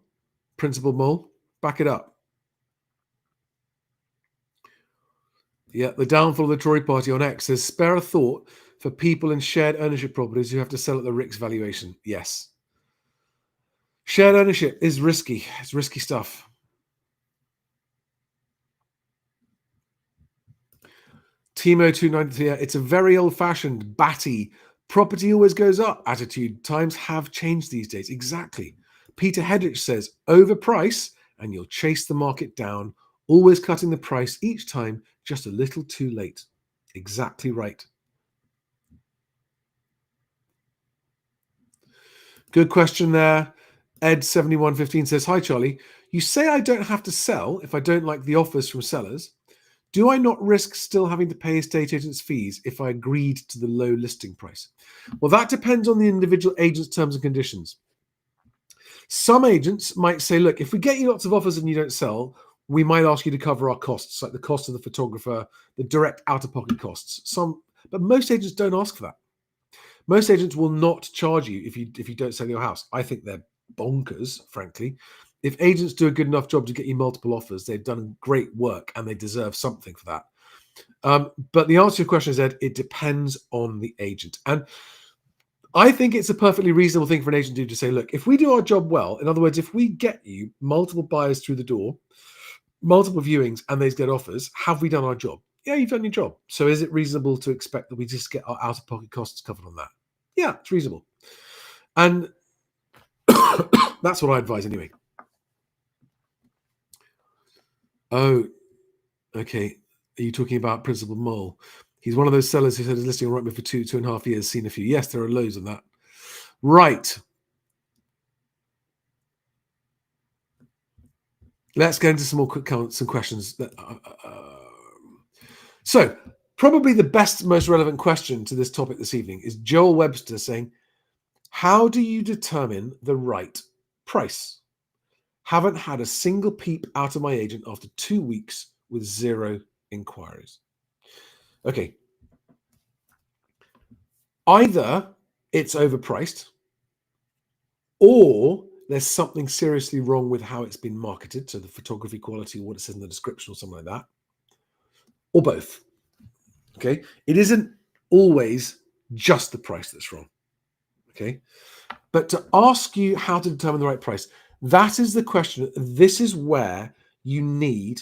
Principal Mole, back it up. Yeah, the downfall of the Tory party on X says, spare a thought for people in shared ownership properties who have to sell at the RICS valuation. Yes. Shared ownership is risky. It's risky stuff. Timo293, it's a very old-fashioned, batty, property always goes up attitude. Times have changed these days. Exactly. Peter Hedrich says, overprice and you'll chase the market down, always cutting the price each time, just a little too late. Exactly right. Good question there. Ed7115 says, hi, Charlie. You say I don't have to sell if I don't like the offers from sellers. Do I not risk still having to pay estate agents' fees if I agreed to the low listing price? Well, that depends on the individual agent's terms and conditions. Some agents might say, look, if we get you lots of offers and you don't sell, we might ask you to cover our costs, like the cost of the photographer, the direct out-of-pocket costs. But most agents don't ask for that. Most agents will not charge you if you don't sell your house. I think they're bonkers, frankly. If agents do a good enough job to get you multiple offers, they've done great work and they deserve something for that. But the answer to your question is, Ed, it depends on the agent. And I think it's a perfectly reasonable thing for an agent to do, to say, look, if we do our job well, in other words, if we get you multiple buyers through the door, multiple viewings, and they get offers, have we done our job? Yeah, you've done your job. So is it reasonable to expect that we just get our out-of-pocket costs covered on that? Yeah, it's reasonable. And that's what I advise anyway. Oh, okay. Are you talking about Principal Mole? He's one of those sellers who said his listing on Rightmove for 2.5 years, seen a few. Yes, there are loads of that. Right. Let's get into some more some questions. So, probably the best, most relevant question to this topic this evening is Joel Webster saying, how do you determine the right price? Haven't had a single peep out of my agent after 2 weeks with 0 inquiries. Okay. Either it's overpriced, or there's something seriously wrong with how it's been marketed, so the photography quality, what it says in the description or something like that, or both. Okay. It isn't always just the price that's wrong. Okay. But to ask you how to determine the right price, that is the question. This is where you need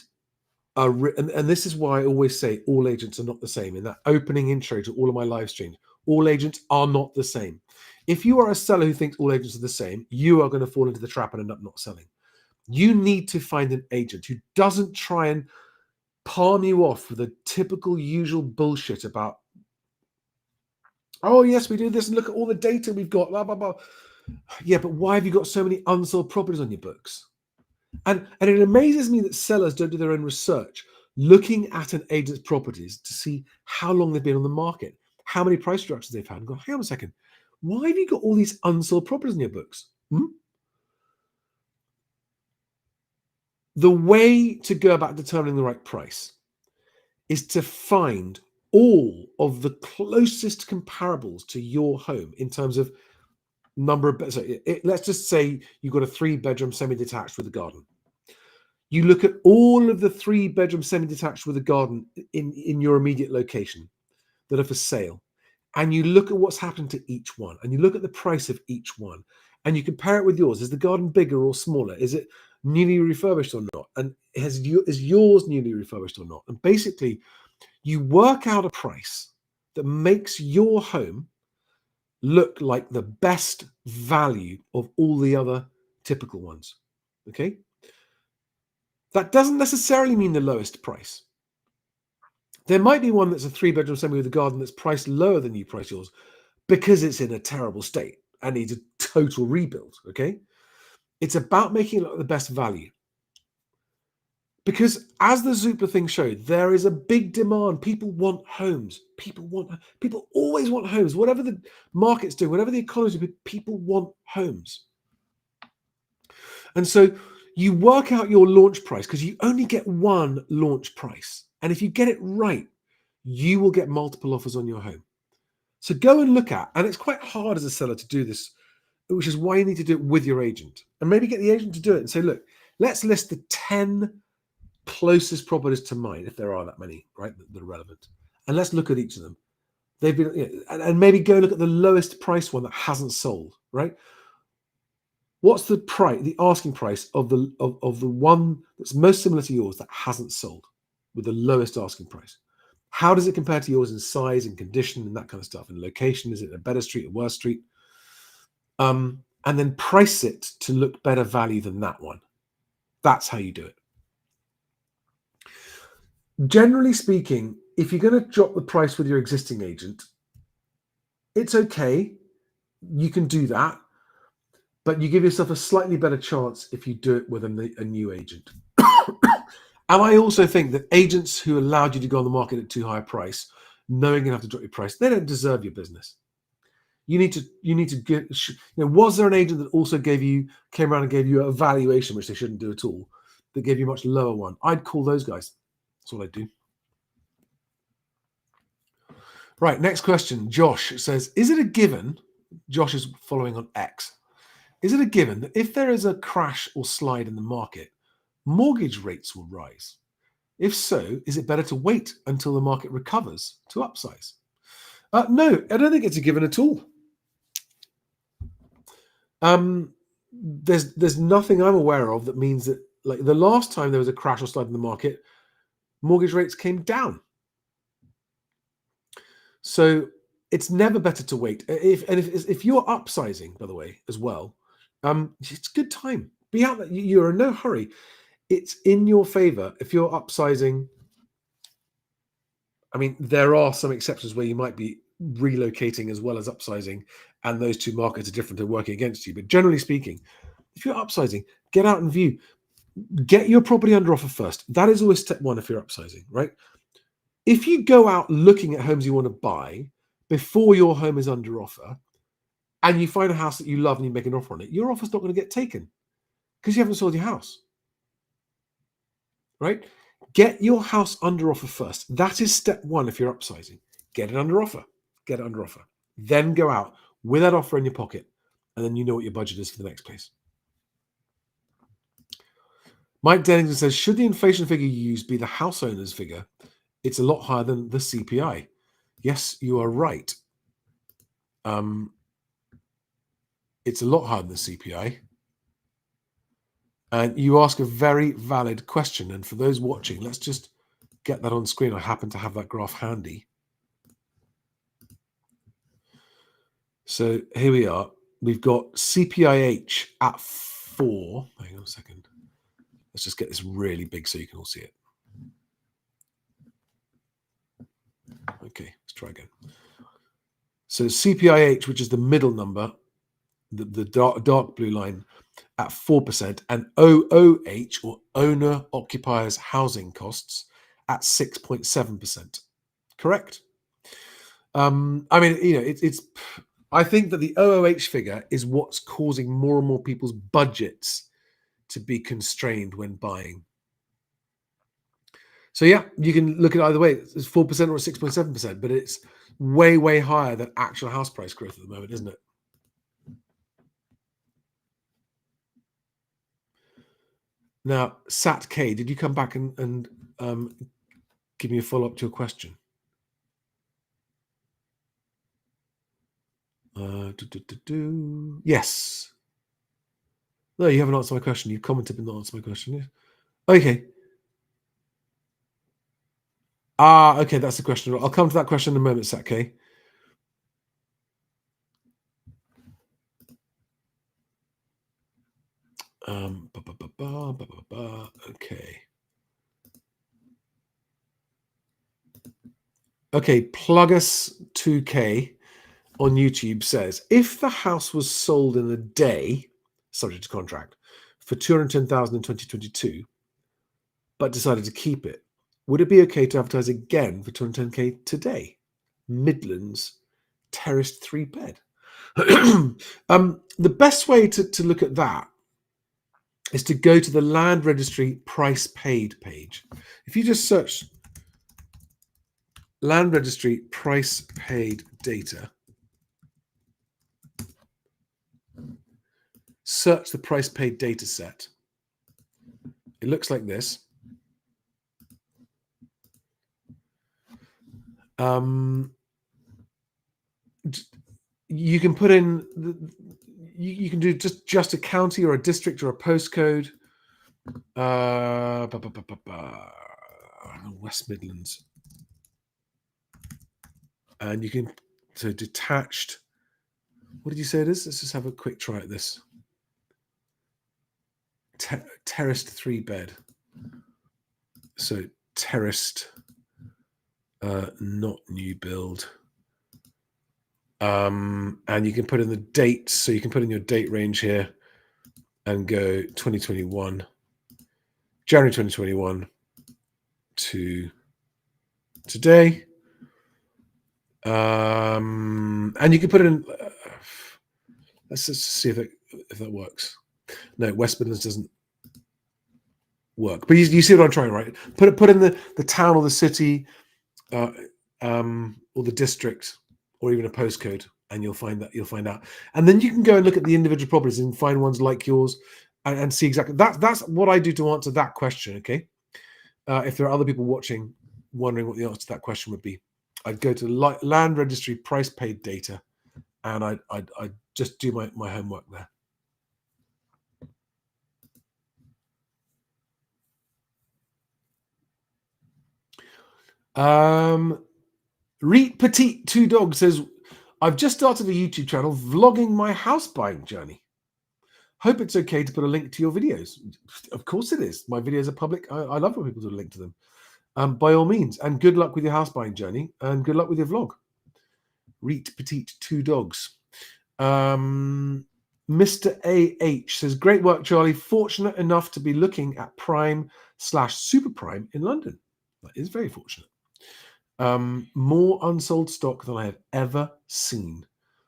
and this is why I always say all agents are not the same. In that opening intro to all of my live streams, all agents are not the same. If you are a seller who thinks all agents are the same, you are going to fall into the trap and end up not selling. You need to find an agent who doesn't try and palm you off with the typical usual bullshit about, oh yes, we do this and look at all the data we've got, blah, blah, blah. Yeah, but why have you got so many unsold properties on your books? And it amazes me that sellers don't do their own research, looking at an agent's properties to see how long they've been on the market, how many price reductions they've had, and go, hang on a second, why have you got all these unsold properties in your books? The way to go about determining the right price is to find all of the closest comparables to your home in terms of number of, let's just say you've got a 3-bedroom semi-detached with a garden. You look at all of the 3-bedroom semi-detached with a garden in your immediate location that are for sale, and you look at what's happened to each one, and you look at the price of each one, and you compare it with yours. Is the garden bigger or smaller? Is it newly refurbished or not? And is yours newly refurbished or not? And basically, you work out a price that makes your home look like the best value of all the other typical ones. Okay? That doesn't necessarily mean the lowest price. There might be one that's a 3-bedroom semi with a garden that's priced lower than you price yours because it's in a terrible state and needs a total rebuild. Okay? It's about making it look like the best value. Because as the Zoopla thing showed, there is a big demand. People want homes. People always want homes. Whatever the market's doing, whatever the economy's doing, people want homes. And so you work out your launch price because you only get one launch price. And if you get it right, you will get multiple offers on your home. So go and look at, and it's quite hard as a seller to do this, which is why you need to do it with your agent. And maybe get the agent to do it and say, look, let's list the 10 closest properties to mine, if there are that many, right, that are relevant. And let's look at each of them. They've been, and maybe go look at the lowest price one that hasn't sold, right? What's the price, the asking price of the one that's most similar to yours that hasn't sold with the lowest asking price? How does it compare to yours in size and condition and that kind of stuff? And location, is it a better street, a worse street? and then price it to look better value than that one. That's how you do it. Generally speaking, if you're going to drop the price with your existing agent, it's okay. You can do that, but you give yourself a slightly better chance if you do it with a new agent. And I also think that agents who allowed you to go on the market at too high a price, knowing you have to drop your price, they don't deserve your business. You need to get. Was there an agent that also came around and gave you a valuation, which they shouldn't do at all, that gave you a much lower one? I'd call those guys. That's what I'd do. Right, next question. Josh says, is it a given? Josh is following on X. Is it a given that if there is a crash or slide in the market, mortgage rates will rise? If so, is it better to wait until the market recovers to upsize? No, I don't think it's a given at all. There's nothing I'm aware of that means that, like, the last time there was a crash or slide in the market, mortgage rates came down. So it's never better to wait. If you're upsizing, by the way, as well, it's a good time. Be out there. You're in no hurry. It's in your favor if you're upsizing. I mean, there are some exceptions where you might be relocating as well as upsizing, and those two markets are different and working against you. But generally speaking, if you're upsizing, get out and view. Get your property under offer first. That is always step one if you're upsizing, right? If you go out looking at homes you want to buy before your home is under offer, and you find a house that you love and you make an offer on it, your offer's not going to get taken because you haven't sold your house, right? Get your house under offer first. That is step one if you're upsizing. Get it under offer. Get it under offer. Then go out with that offer in your pocket, and then you know what your budget is for the next place. Mike Dennington says, should the inflation figure you use be the house owner's figure? It's a lot higher than the CPI. Yes, you are right. It's a lot higher than the CPI. And you ask a very valid question. And for those watching, let's just get that on screen. I happen to have that graph handy. So here we are. We've got CPIH at 4. Hang on a second. Let's just get this really big so you can all see it. Okay, let's try again. So CPIH, which is the middle number, the dark blue line, at 4%, and OOH, or owner occupiers housing costs, at 6.7%. Correct? I mean, it's. I think that the OOH figure is what's causing more and more people's budgets to be constrained when buying. So yeah, you can look at it either way. It's 4% or 6.7%, but it's way, way higher than actual house price growth at the moment, isn't it? Now, Sat K, did you come back and give me a follow-up to your question? Yes. No, you haven't answered my question. You commented but not answered my question. Yeah. Okay. Okay, that's the question. I'll come to that question in a moment, Sat K. Okay. Okay, Plugus 2K on YouTube says, if the house was sold in a day, subject to contract, for $210,000 in 2022, but decided to keep it, would it be okay to advertise again for $210K today? Midlands, terraced 3-bed. The best way to look at that is to go to the Land Registry price paid page. If you just search Land Registry price paid data, search the price paid data set. It looks like this. You can put in, you can do just a county or a district or a postcode. West Midlands. And you can, so detached What did you say it is? Let's just have a quick try at this. Terraced 3-bed. So terraced, not new build. And you can put in the dates. So you can put in your date range here and go 2021, January 2021 to today. And you can put it in. Let's just see if that works. No, West Midlands doesn't work. But you see what I'm trying, right? Put in the town or the city, or the district, or even a postcode, and you'll find out. And then you can go and look at the individual properties and find ones like yours, and see exactly. That's what I do to answer that question. Okay. If there are other people watching wondering what the answer to that question would be, I'd go to land registry price paid data, and I'd just do my homework there. Reet Petite 2 Dog says, I've just started a YouTube channel vlogging my house buying journey. Hope it's okay to put a link to your videos. Of course it is. My videos are public. I love when people do a link to them. By all means. And good luck with your house buying journey. And good luck with your vlog. Reet Petite 2 Dogs. Mr. AH says, great work, Charlie. Fortunate enough to be looking at prime/super prime in London. That is very fortunate. More unsold stock than I have ever seen.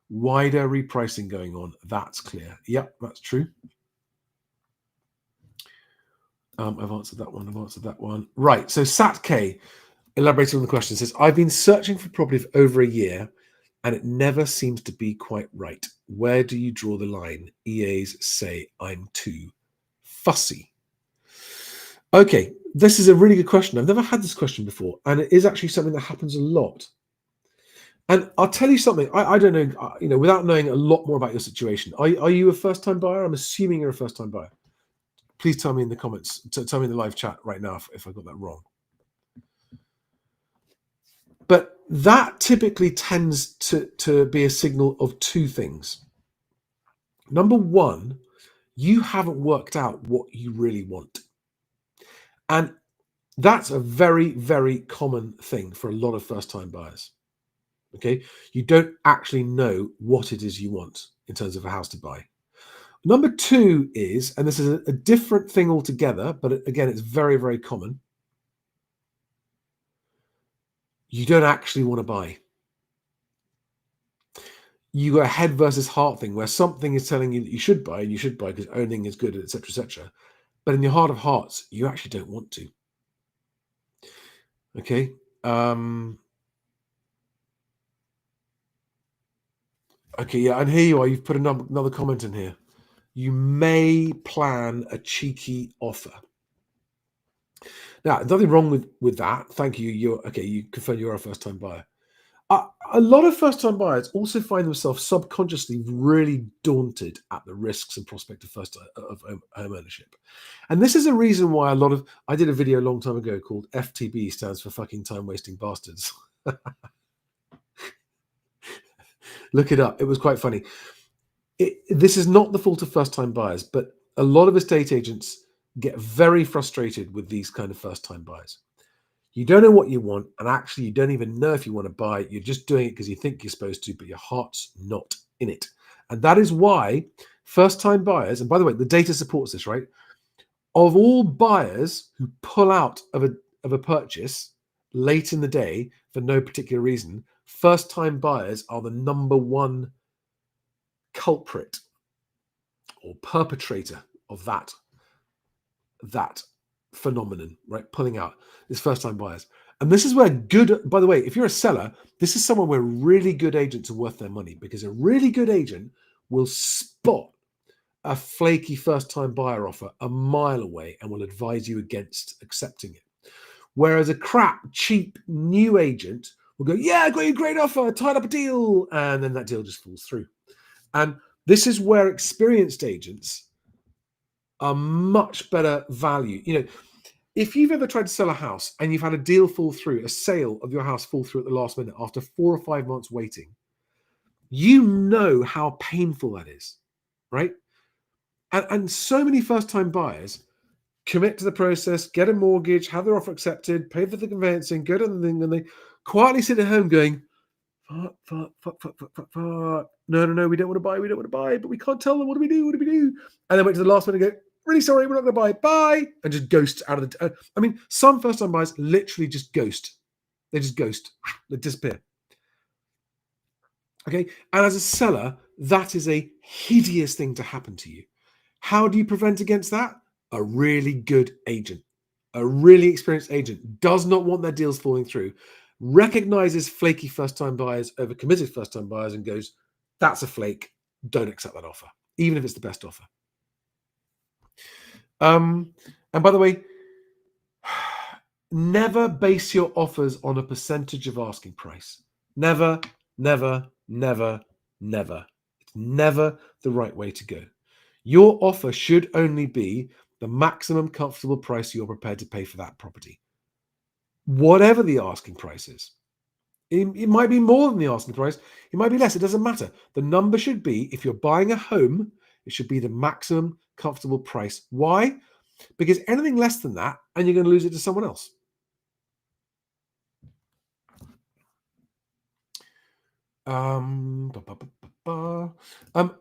Wider repricing going on. That's clear. Yep, that's true. I've answered that one. Right. So Sat K, elaborating on the question, says, I've been searching for property for over a year and it never seems to be quite right. Where do you draw the line? EAs say I'm too fussy. Okay, this is a really good question. I've never had this question before, and it is actually something that happens a lot. And I'll tell you something. I don't know, without knowing a lot more about your situation. Are you a first-time buyer? I'm assuming you're a first-time buyer. Please tell me in the comments. Tell me in the live chat right now if I got that wrong. But that typically tends to be a signal of two things. Number one, you haven't worked out what you really want. And that's a very, very common thing for a lot of first-time buyers. Okay, you don't actually know what it is you want in terms of a house to buy. Number two is, and this is a different thing altogether, but again, it's very, very common. You don't actually want to buy. You got a head versus heart thing where something is telling you that you should buy, and you should buy because owning is good, etc., etc. But in your heart of hearts, you actually don't want to. Okay. Okay, yeah, and here you are. You've put another comment in here. You may plan a cheeky offer. Now, nothing wrong with that. Thank you. You confirm you're a first-time buyer. A lot of first-time buyers also find themselves subconsciously really daunted at the risks and prospect of home ownership. And this is a reason why I did a video a long time ago called FTB, stands for fucking time-wasting bastards. Look it up. It was quite funny. This is not the fault of first-time buyers, but a lot of estate agents get very frustrated with these kind of first-time buyers. You don't know what you want, and actually you don't even know if you want to buy it. You're just doing it because you think you're supposed to, but your heart's not in it. And that is why first-time buyers, and by the way, the data supports this, right? Of all buyers who pull out of a purchase late in the day for no particular reason, first-time buyers are the number one culprit or perpetrator of that phenomenon, right? Pulling out is first-time buyers. And this is where by the way, if you're a seller, this is someone where really good agents are worth their money, because a really good agent will spot a flaky first-time buyer offer a mile away and will advise you against accepting it. Whereas a crap, cheap, new agent will go, yeah, I got you a great offer, tied up a deal, and then that deal just falls through. And this is where experienced agents are much better value. If you've ever tried to sell a house and you've had a deal fall through, a sale of your house fall through at the last minute after 4 or 5 months waiting, you know how painful that is, right? And so many first-time buyers commit to the process, get a mortgage, have their offer accepted, pay for the conveyancing, go to the thing, and they quietly sit at home going, fuck. No, we don't want to buy, but we can't tell them. What do we do? And then wait to the last minute and go, really sorry, we're not going to buy, bye, and just ghost out of the. I mean, some first-time buyers literally just ghost. They just ghost. They disappear. Okay, and as a seller, that is a hideous thing to happen to you. How do you prevent against that? A really good agent, a really experienced agent, does not want their deals falling through, recognizes flaky first-time buyers over committed first-time buyers and goes, that's a flake, don't accept that offer, even if it's the best offer. And by the way, never base your offers on a percentage of asking price. Never. It's never the right way to go. Your offer should only be the maximum comfortable price you're prepared to pay for that property. Whatever the asking price is. It might be more than the asking price. It might be less. It doesn't matter. The number should be, if you're buying a home, it should be the maximum comfortable price. Why? Because anything less than that, and you're going to lose it to someone else.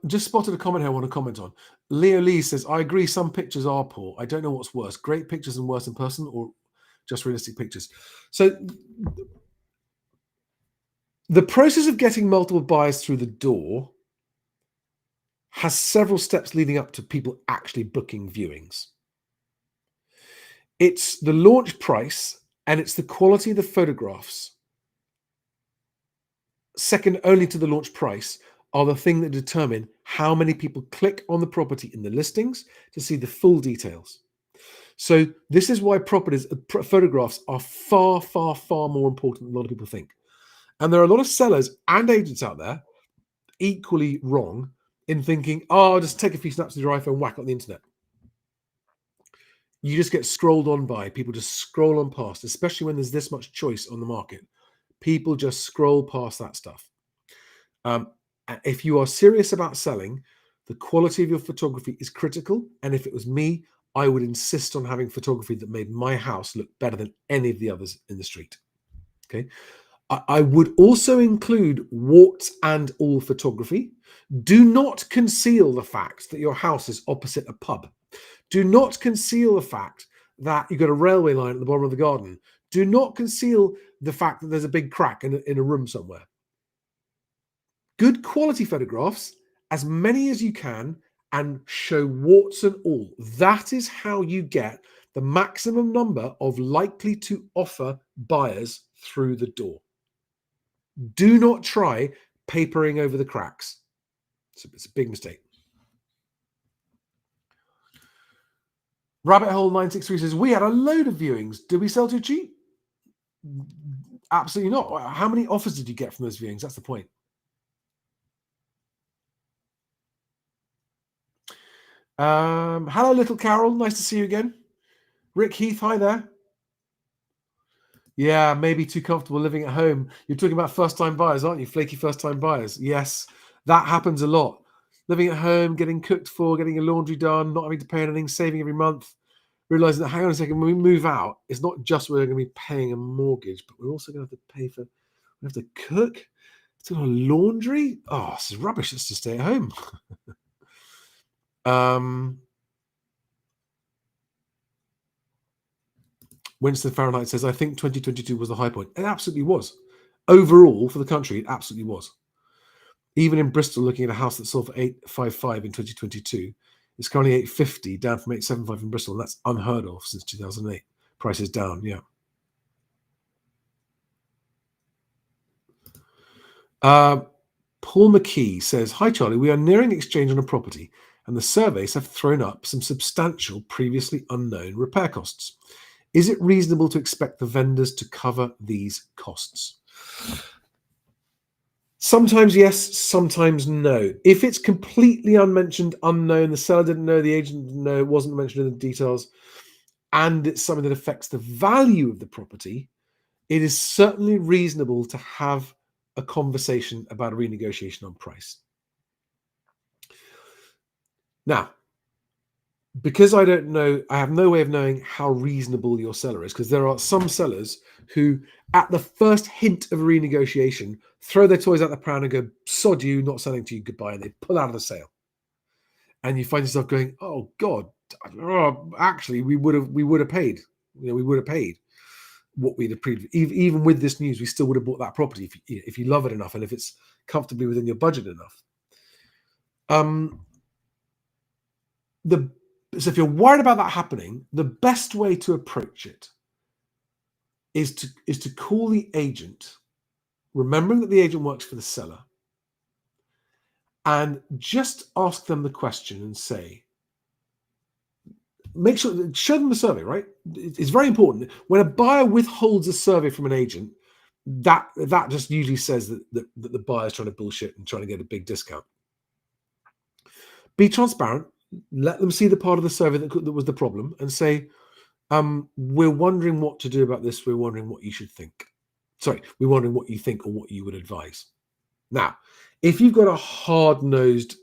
Just spotted a comment here I want to comment on. Leo Lee says, I agree some pictures are poor. I don't know what's worse, great pictures and worse in person, or just realistic pictures. So the process of getting multiple buyers through the door has several steps leading up to people actually booking viewings. It's the launch price and it's the quality of the photographs, second only to the launch price, are the thing that determine how many people click on the property in the listings to see the full details. So this is why photographs are far more important than a lot of people think. And there are a lot of sellers and agents out there equally wrong in thinking, oh, I'll just take a few snaps of your iPhone, whack on the internet. You just get scrolled on by. People just scroll on past, especially when there's this much choice on the market. People just scroll past that stuff. If you are serious about selling, the quality of your photography is critical. And if it was me, I would insist on having photography that made my house look better than any of the others in the street. Okay. I would also include warts and all photography. Do not conceal the fact that your house is opposite a pub. Do not conceal the fact that you've got a railway line at the bottom of the garden. Do not conceal the fact that there's a big crack in a room somewhere. Good quality photographs, as many as you can, and show warts and all. That is how you get the maximum number of likely to offer buyers through the door. Do not try papering over the cracks. It's a big mistake. Rabbit Hole 963 says, we had a load of viewings. Did we sell too cheap? Absolutely not. How many offers did you get from those viewings? That's the point. Hello, little Carol. Nice to see you again. Rick Heath, hi there. Yeah, maybe too comfortable living at home. You're talking about first-time buyers, aren't you? Flaky first-time buyers. Yes, that happens a lot. Living at home, getting cooked for, getting your laundry done, not having to pay anything, saving every month, realizing that, hang on a second, when we move out, it's not just we're going to be paying a mortgage, but we're also going to have to pay for, we have to cook, do laundry. Oh, this is rubbish. Let's just stay at home. Winston Fahrenheit says, I think 2022 was the high point. It absolutely was. Overall, for the country, it absolutely was. Even in Bristol, looking at a house that sold for 855 in 2022, it's currently 850, down from 875 in Bristol. And that's unheard of since 2008. Prices down, yeah. Paul McKee says, hi, Charlie. We are nearing exchange on a property, and the surveys have thrown up some substantial previously unknown repair costs. Is it reasonable to expect the vendors to cover these costs? Sometimes yes, sometimes no. If it's completely unmentioned, unknown, the seller didn't know, the agent didn't know, it wasn't mentioned in the details, and it's something that affects the value of the property, it is certainly reasonable to have a conversation about a renegotiation on price. Now, because I don't know, I have no way of knowing how reasonable your seller is, because there are some sellers who, at the first hint of a renegotiation, throw their toys out the pram and go, sod you, not selling to you, goodbye, and they pull out of the sale. And you find yourself going, oh God, actually, we would have paid. We would have paid what we'd have paid. Even with this news, we still would have bought that property if you love it enough and if it's comfortably within your budget enough. So if you're worried about that happening, the best way to approach it is to call the agent, remembering that the agent works for the seller, and just ask them the question and say, make sure, show them the survey, right? It's very important. When a buyer withholds a survey from an agent, that just usually says that the buyer's trying to bullshit and trying to get a big discount. Be transparent. Let them see the part of the survey that was the problem and say, we're wondering what to do about this. We're wondering what you should think. Sorry, we're wondering what you think or what you would advise. Now, if you've got a hard-nosed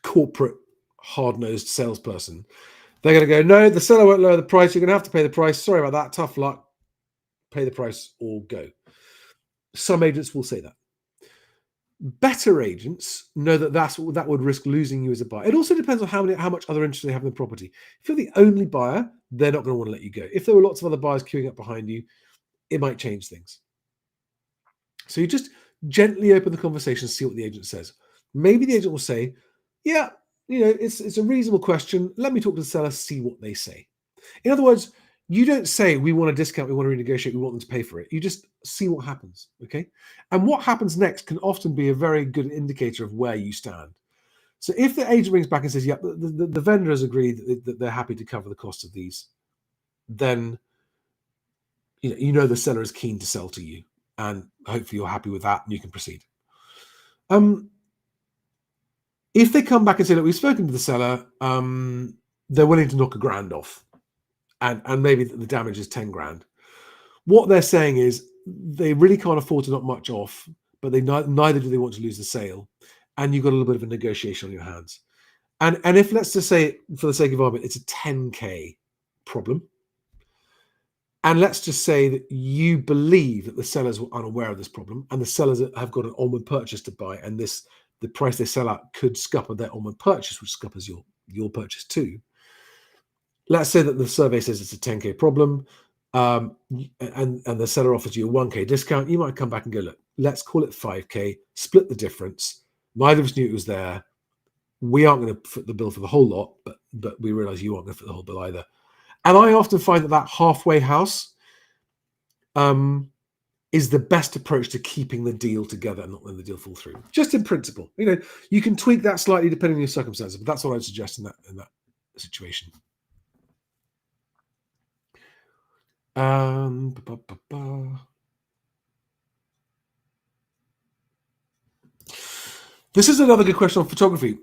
corporate hard-nosed salesperson, they're going to go, no, the seller won't lower the price. You're going to have to pay the price. Sorry about that. Tough luck. Pay the price or go. Some agents will say that. Better agents know that would risk losing you as a buyer. It also depends on how much other interest they have in the property. If you're the only buyer, they're not going to want to let you go. If there were lots of other buyers queuing up behind you, it might change things. So you just gently open the conversation, see what the agent says. Maybe the agent will say, yeah, it's a reasonable question. Let me talk to the seller, see what they say. In other words, you don't say, we want a discount, we want to renegotiate, we want them to pay for it. You just see what happens, okay? And what happens next can often be a very good indicator of where you stand. So if the agent rings back and says, yeah, the vendor has agreed that they're happy to cover the cost of these, then you know the seller is keen to sell to you, and hopefully you're happy with that and you can proceed. If they come back and say, look, we've spoken to the seller, they're willing to knock $1,000 off, and maybe the damage is 10 grand. What they're saying is they really can't afford to knock much off, but neither do they want to lose the sale, and you've got a little bit of a negotiation on your hands. And if, let's just say, for the sake of argument, it's a 10K problem, and let's just say that you believe that the sellers were unaware of this problem, and the sellers have got an onward purchase to buy, and the price they sell at could scupper their onward purchase, which scuppers your purchase too. Let's say that the survey says it's a 10K problem, and the seller offers you a 1K discount. You might come back and go, look, let's call it 5K, split the difference. Neither of us knew it was there. We aren't going to foot the bill for the whole lot, but we realize you aren't going to foot the whole bill either. And I often find that halfway house is the best approach to keeping the deal together and not letting the deal fall through. Just in principle, you can tweak that slightly depending on your circumstances, but that's what I'd suggest in that situation. This is another good question on photography.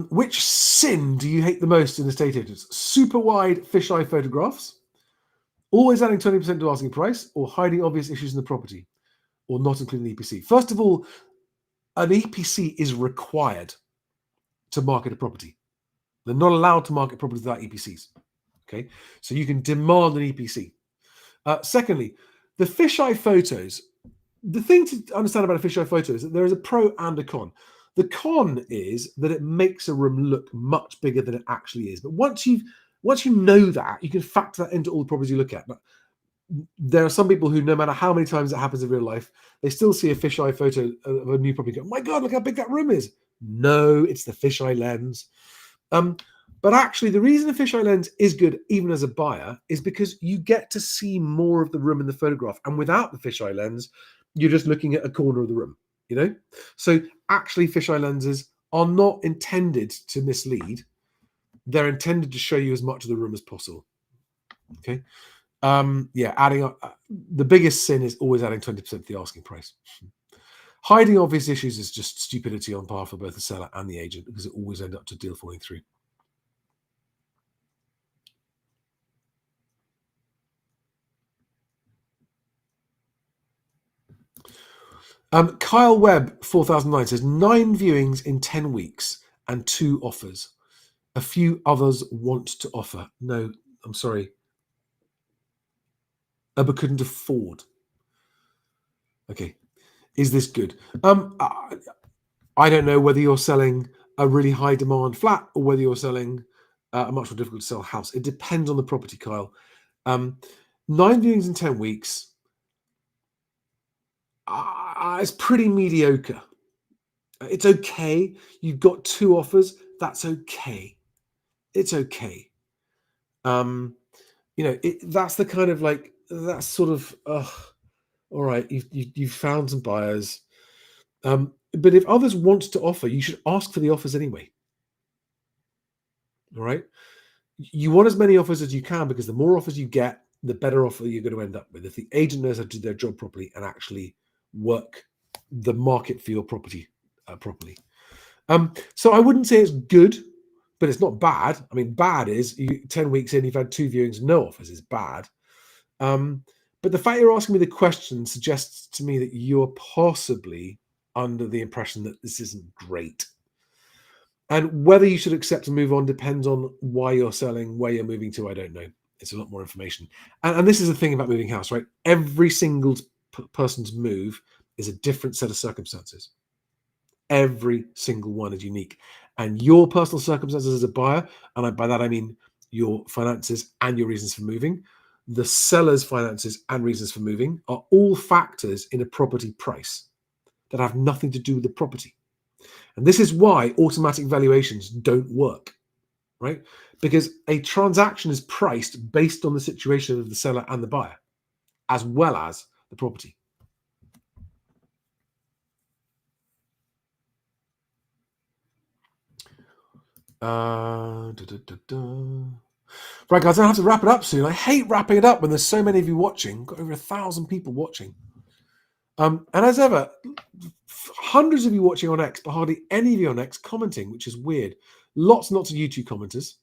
Which sin do you hate the most in estate agents? Super wide fisheye photographs, always adding 20% to asking price, or hiding obvious issues in the property, or not including the EPC? First of all, an EPC is required to market a property. They're not allowed to market properties without EPCs. Okay, so you can demand an EPC. Secondly, the fisheye photos. The thing to understand about a fisheye photo is that there is a pro and a con. The con is that it makes a room look much bigger than it actually is. But once you know that, you can factor that into all the properties you look at. But there are some people who, no matter how many times it happens in real life, they still see a fisheye photo of a new property and go, oh my God, look how big that room is. No, it's the fisheye lens. But actually, the reason a fisheye lens is good, even as a buyer, is because you get to see more of the room in the photograph. And without the fisheye lens, you're just looking at a corner of the room, So actually, fisheye lenses are not intended to mislead. They're intended to show you as much of the room as possible. Okay. Adding up, the biggest sin is always adding 20% to the asking price. Hiding obvious issues is just stupidity on behalf of both the seller and the agent, because it always ends up to deal falling through. Kyle Webb 4009 says 9 viewings in 10 weeks and 2 offers. A few others want to offer. No, I'm sorry. But couldn't afford. Okay. Is this good? I don't know whether you're selling a really high demand flat or whether you're selling a much more difficult to sell house. It depends on the property, Kyle. 9 viewings in 10 weeks. It's pretty mediocre. It's okay. You've got 2 offers. That's okay. It's okay. That's the kind of like, that's sort of, all right, you've found some buyers. But if others want to offer, you should ask for the offers anyway. All right. You want as many offers as you can, because the more offers you get, the better offer you're going to end up with. If the agent knows how to do their job properly and actually work the market for your property properly. So I wouldn't say it's good, but it's not bad. I mean, bad is 10 weeks in, you've had 2 viewings, no offers is bad. But the fact you're asking me the question suggests to me that you're possibly under the impression that this isn't great. And whether you should accept and move on depends on why you're selling, where you're moving to. I don't know. It's a lot more information. And this is the thing about moving house, right? Every single person's move is a different set of circumstances. Every single one is unique. And your personal circumstances as a buyer, and by that I mean your finances and your reasons for moving, the seller's finances and reasons for moving are all factors in a property price that have nothing to do with the property. And this is why automatic valuations don't work, right? Because a transaction is priced based on the situation of the seller and the buyer, as well as the property. Right, guys, I have to wrap it up soon. I hate wrapping it up when there's so many of you watching. Got over 1,000 people watching. And as ever, hundreds of you watching on X, but hardly any of you on X commenting, which is weird. Lots and lots of YouTube commenters.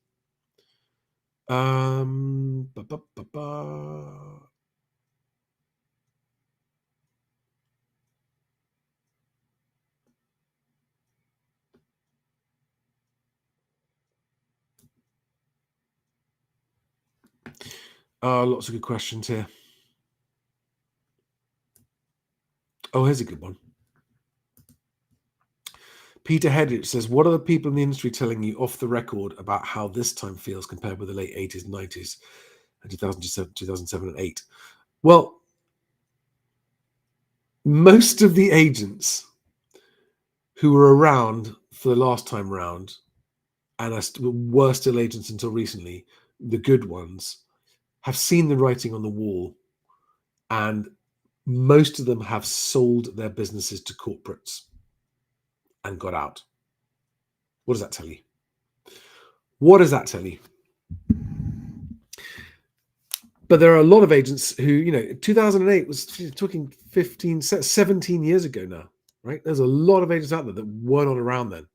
Lots of good questions here. Oh, here's a good one. Peter Hedditch says, what are the people in the industry telling you off the record about how this time feels compared with the late 80s and 90s and 2007 and 8? Well, most of the agents who were around for the last time round and were still agents until recently, the good ones, have seen the writing on the wall, and most of them have sold their businesses to corporates and got out. What does that tell you? What does that tell you? But there are a lot of agents who, 2008 was talking 17 years ago now, right? There's a lot of agents out there that were not around then.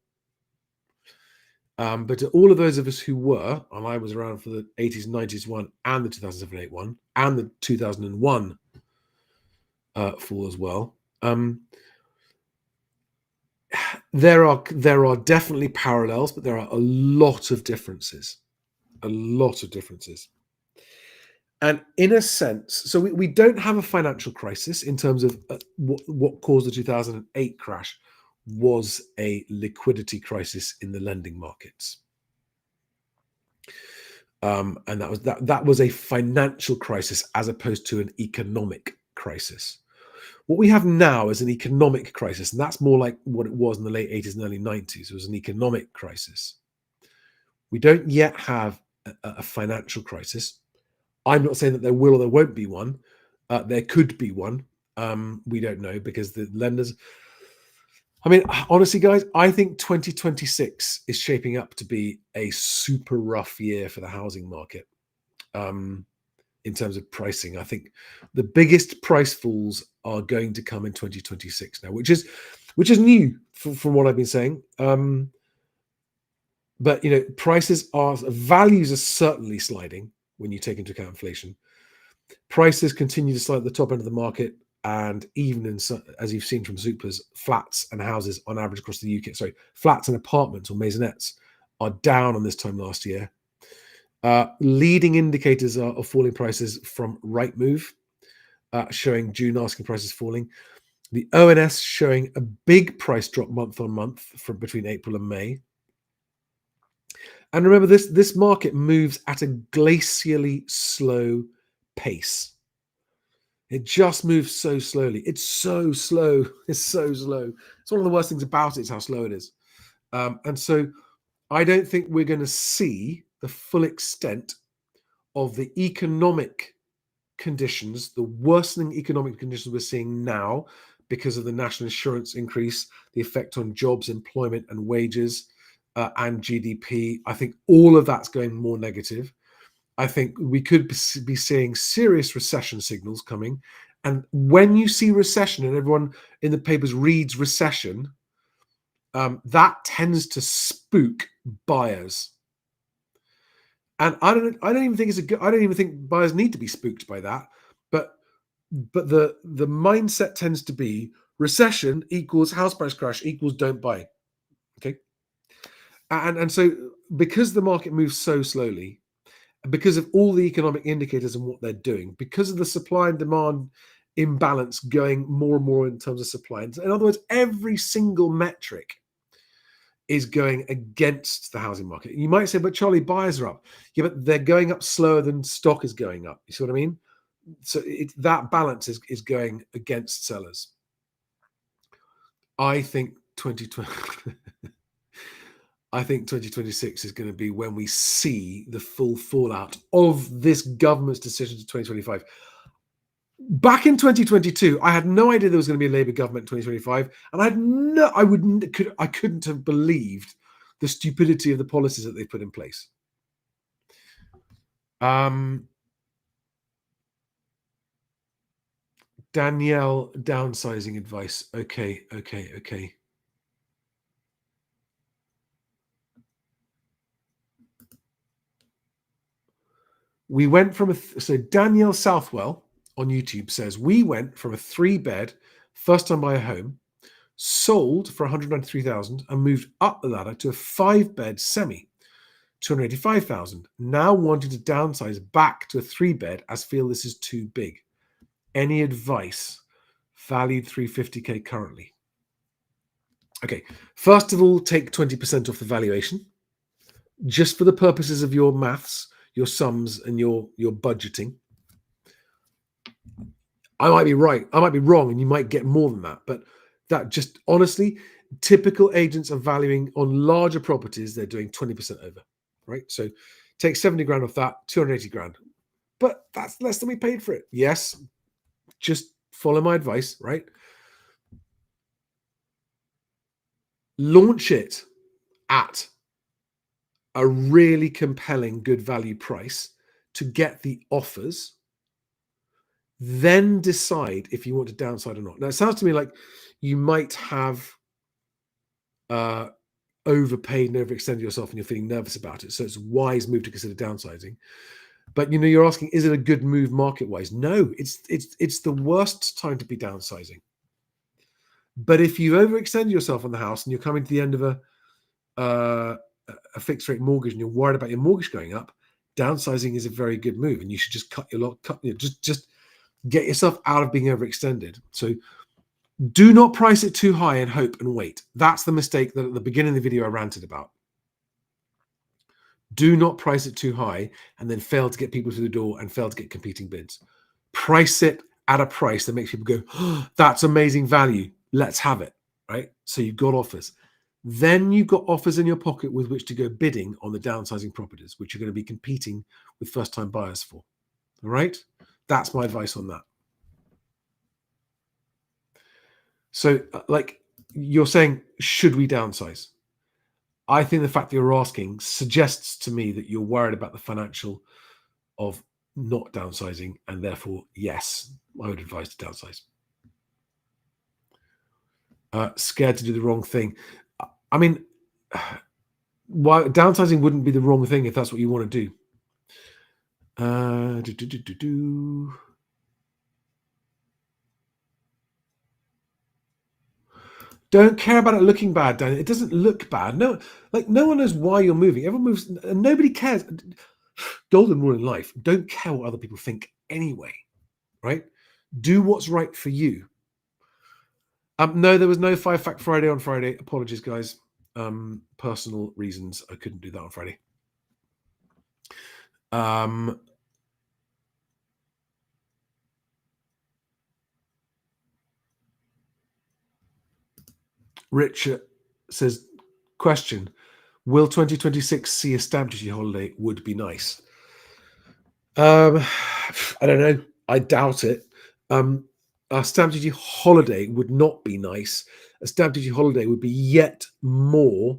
But to all of those of us who were, and I was around for the 80s and 90s one and the 2007-8 one and the 2001 fall as well, there are definitely parallels, but there are a lot of differences. And in a sense, so we don't have a financial crisis in terms of what caused the 2008 crash was a liquidity crisis in the lending markets. And that was a financial crisis as opposed to an economic crisis. What we have now is an economic crisis, and that's more like what it was in the late 80s and early 90s. It was an economic crisis. We don't yet have a financial crisis. I'm not saying that there will or there won't be one. There could be one. We don't know, because the lenders... I mean, honestly, guys, I think 2026 is shaping up to be a super rough year for the housing market. In terms of pricing, I think the biggest price falls are going to come in 2026 now, which is new from what I've been saying. But values are certainly sliding when you take into account inflation. Prices continue to slide at the top end of the market. and even in, as you've seen from Zoopla's, flats and houses on average across the UK, sorry, flats and apartments or maisonettes are down on this time last year. Leading indicators are of falling prices from Rightmove, showing June asking prices falling. The ONS showing a big price drop month on month from between April and May. And remember, this market moves at a glacially slow pace. It just moves so slowly. It's so slow. It's so slow. It's one of the worst things about it is how slow it is. And so I don't think we're going to see the full extent of the economic conditions, the worsening economic conditions we're seeing now because of the national insurance increase, the effect on jobs, employment and wages, and GDP. I think all of that's going more negative. I think we could be seeing serious recession signals coming. And when you see recession and everyone in the papers reads recession, that tends to spook buyers. And I don't even think I don't even think buyers need to be spooked by that. But the mindset tends to be recession equals house price crash equals don't buy. Okay. And so because the market moves so slowly, because of all the economic indicators and what they're doing, because of the supply and demand imbalance going more and more in terms of supply. In other words, every single metric is going against the housing market. You might say, but Charlie, buyers are up. Yeah, but they're going up slower than stock is going up. You see what I mean? So that balance is going against sellers. I think 2020. I think 2026 is going to be when we see the full fallout of this government's decision to 2025. Back in 2022, I had no idea there was going to be a Labour government in 2025, and I couldn't have believed the stupidity of the policies that they put in place. Danielle, downsizing advice. Okay. We went from so Danielle Southwell on YouTube says, we went from a 3-bed, first time buyer home, sold for 193,000 and moved up the ladder to a 5-bed semi, 285,000. Now wanting to downsize back to a 3-bed as feel this is too big. Any advice? Valued 350k currently. Okay, first of all, take 20% off the valuation, just for the purposes of your maths, your sums, and your budgeting. I might be right, I might be wrong, and you might get more than that. But that just honestly, typical agents are valuing on larger properties, they're doing 20% over, right? So take 70 grand off that, 280 grand. But that's less than we paid for it. Yes, just follow my advice, right? Launch it at a really compelling good value price to get the offers, then decide if you want to downside or not. Now, it sounds to me like you might have overpaid and overextended yourself and you're feeling nervous about it. So it's a wise move to consider downsizing. But you're asking, is it a good move market-wise? No, it's the worst time to be downsizing. But if you overextend yourself on the house and you're coming to the end of a fixed rate mortgage and you're worried about your mortgage going up, downsizing is a very good move, and you should just just get yourself out of being overextended. So do not price it too high and hope and wait. That's the mistake that at the beginning of the video I ranted about. Do not price it too high and then fail to get people through the door and fail to get competing bids. Price it at a price that makes people go, oh, that's amazing value. Let's have it, right? So you've got offers. Then you've got offers in your pocket with which to go bidding on the downsizing properties, which you're going to be competing with first-time buyers for. All right? That's my advice on that. So, like you're saying, should we downsize? I think the fact that you're asking suggests to me that you're worried about the financial of not downsizing, and therefore, yes, I would advise to downsize. Scared to do the wrong thing. I mean, why downsizing wouldn't be the wrong thing if that's what you want to do. Don't care about it looking bad, Dan. It doesn't look bad. No one knows why you're moving. Everyone moves, and nobody cares. Golden rule in life: don't care what other people think anyway. Right? Do what's right for you. No, there was no 5 Fact Friday on Friday. Apologies, guys. Personal reasons, I couldn't do that on Friday. Richard says, question, will 2026 see a stamp duty holiday? Would be nice. I don't know. I doubt it. A stamp duty holiday would not be nice. A stamp duty holiday would be yet more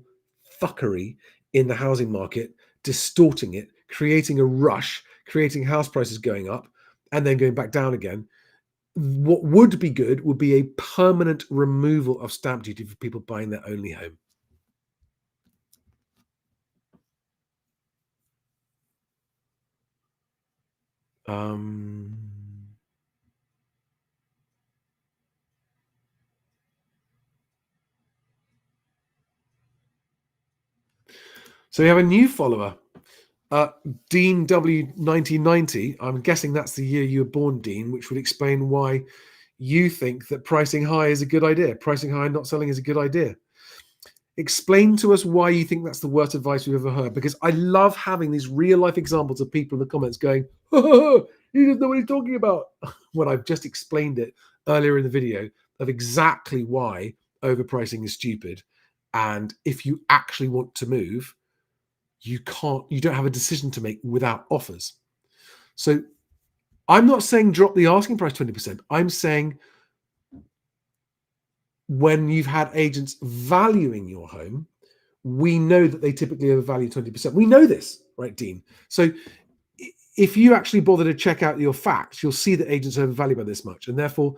fuckery in the housing market, distorting it, creating a rush, creating house prices going up and then going back down again. What would be good would be a permanent removal of stamp duty for people buying their only home. So we have a new follower, Dean W1990. I'm guessing that's the year you were born, Dean, which would explain why you think that pricing high is a good idea. Pricing high and not selling is a good idea. Explain to us why you think that's the worst advice we've ever heard, because I love having these real life examples of people in the comments going, oh, he doesn't know what he's talking about, when I've just explained it earlier in the video of exactly why overpricing is stupid. And if you actually want to move, you don't have a decision to make without offers. So I'm not saying drop the asking price 20%. I'm saying when you've had agents valuing your home, we know that they typically overvalue 20%. We know this, right, Dean? So if you actually bother to check out your facts, you'll see that agents overvalue by this much. And therefore,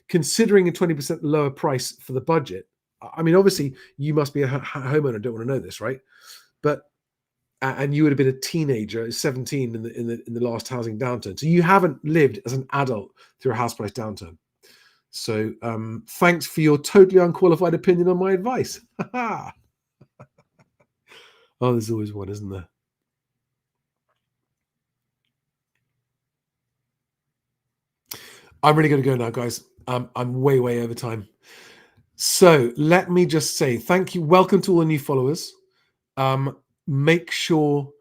considering a 20% lower price for the budget, I mean, obviously, you must be a homeowner, don't want to know this, right? But and you would have been a teenager, 17 in the last housing downturn. So you haven't lived as an adult through a house price downturn. So thanks for your totally unqualified opinion on my advice. Oh, there's always one, isn't there? I'm really going to go now, guys. I'm way over time. So let me just say thank you. Welcome to all the new followers. Make sure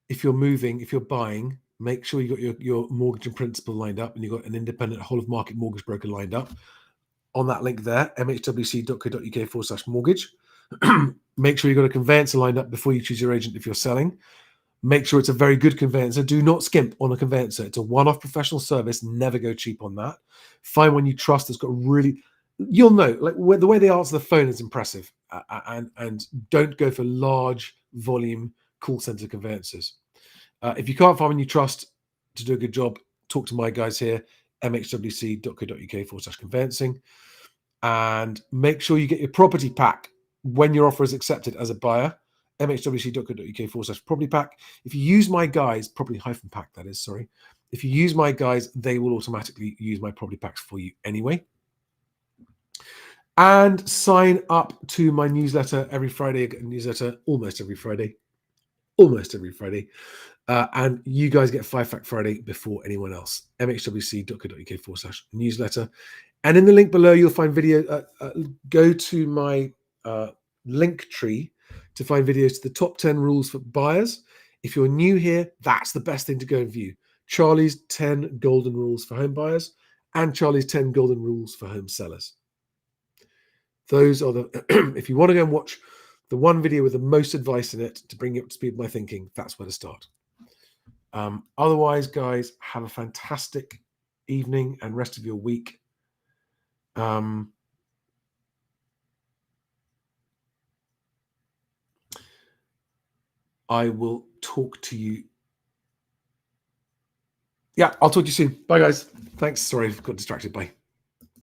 if you're moving, if you're buying, make sure you got your mortgage and principal lined up and you've got an independent whole of market mortgage broker lined up on that link there, mhwc.co.uk/mortgage. Make sure you've got a conveyancer lined up before you choose your agent if you're selling. Make sure it's a very good conveyancer. Do not skimp on a conveyancer. It's a one-off professional service. Never go cheap on that. Find one you trust that's got really, you'll know, like the way they answer the phone is impressive. And don't go for large volume call center conveyancers. If you can't find one you trust to do a good job, talk to my guys here, mhwc.co.uk/conveyancing. And make sure you get your property pack when your offer is accepted as a buyer, mhwc.co.uk/property pack. If you use my guys, property-pack that is, sorry. If you use my guys, they will automatically use my property packs for you anyway. And sign up to my newsletter every Friday. I get a newsletter almost every Friday. And you guys get 5 Fact Friday before anyone else. mhwc.co.uk/newsletter. And in the link below, you'll find video. Go to my link tree to find videos to the top 10 rules for buyers. If you're new here, that's the best thing to go and view. Charlie's 10 golden rules for home buyers and Charlie's 10 golden rules for home sellers. Those are the, if you want to go and watch the one video with the most advice in it to bring you up to speed with my thinking, that's where to start. Otherwise, guys, have a fantastic evening and rest of your week. I will talk to you. Yeah, I'll talk to you soon. Bye, guys. Thanks. Sorry, I got distracted. Bye.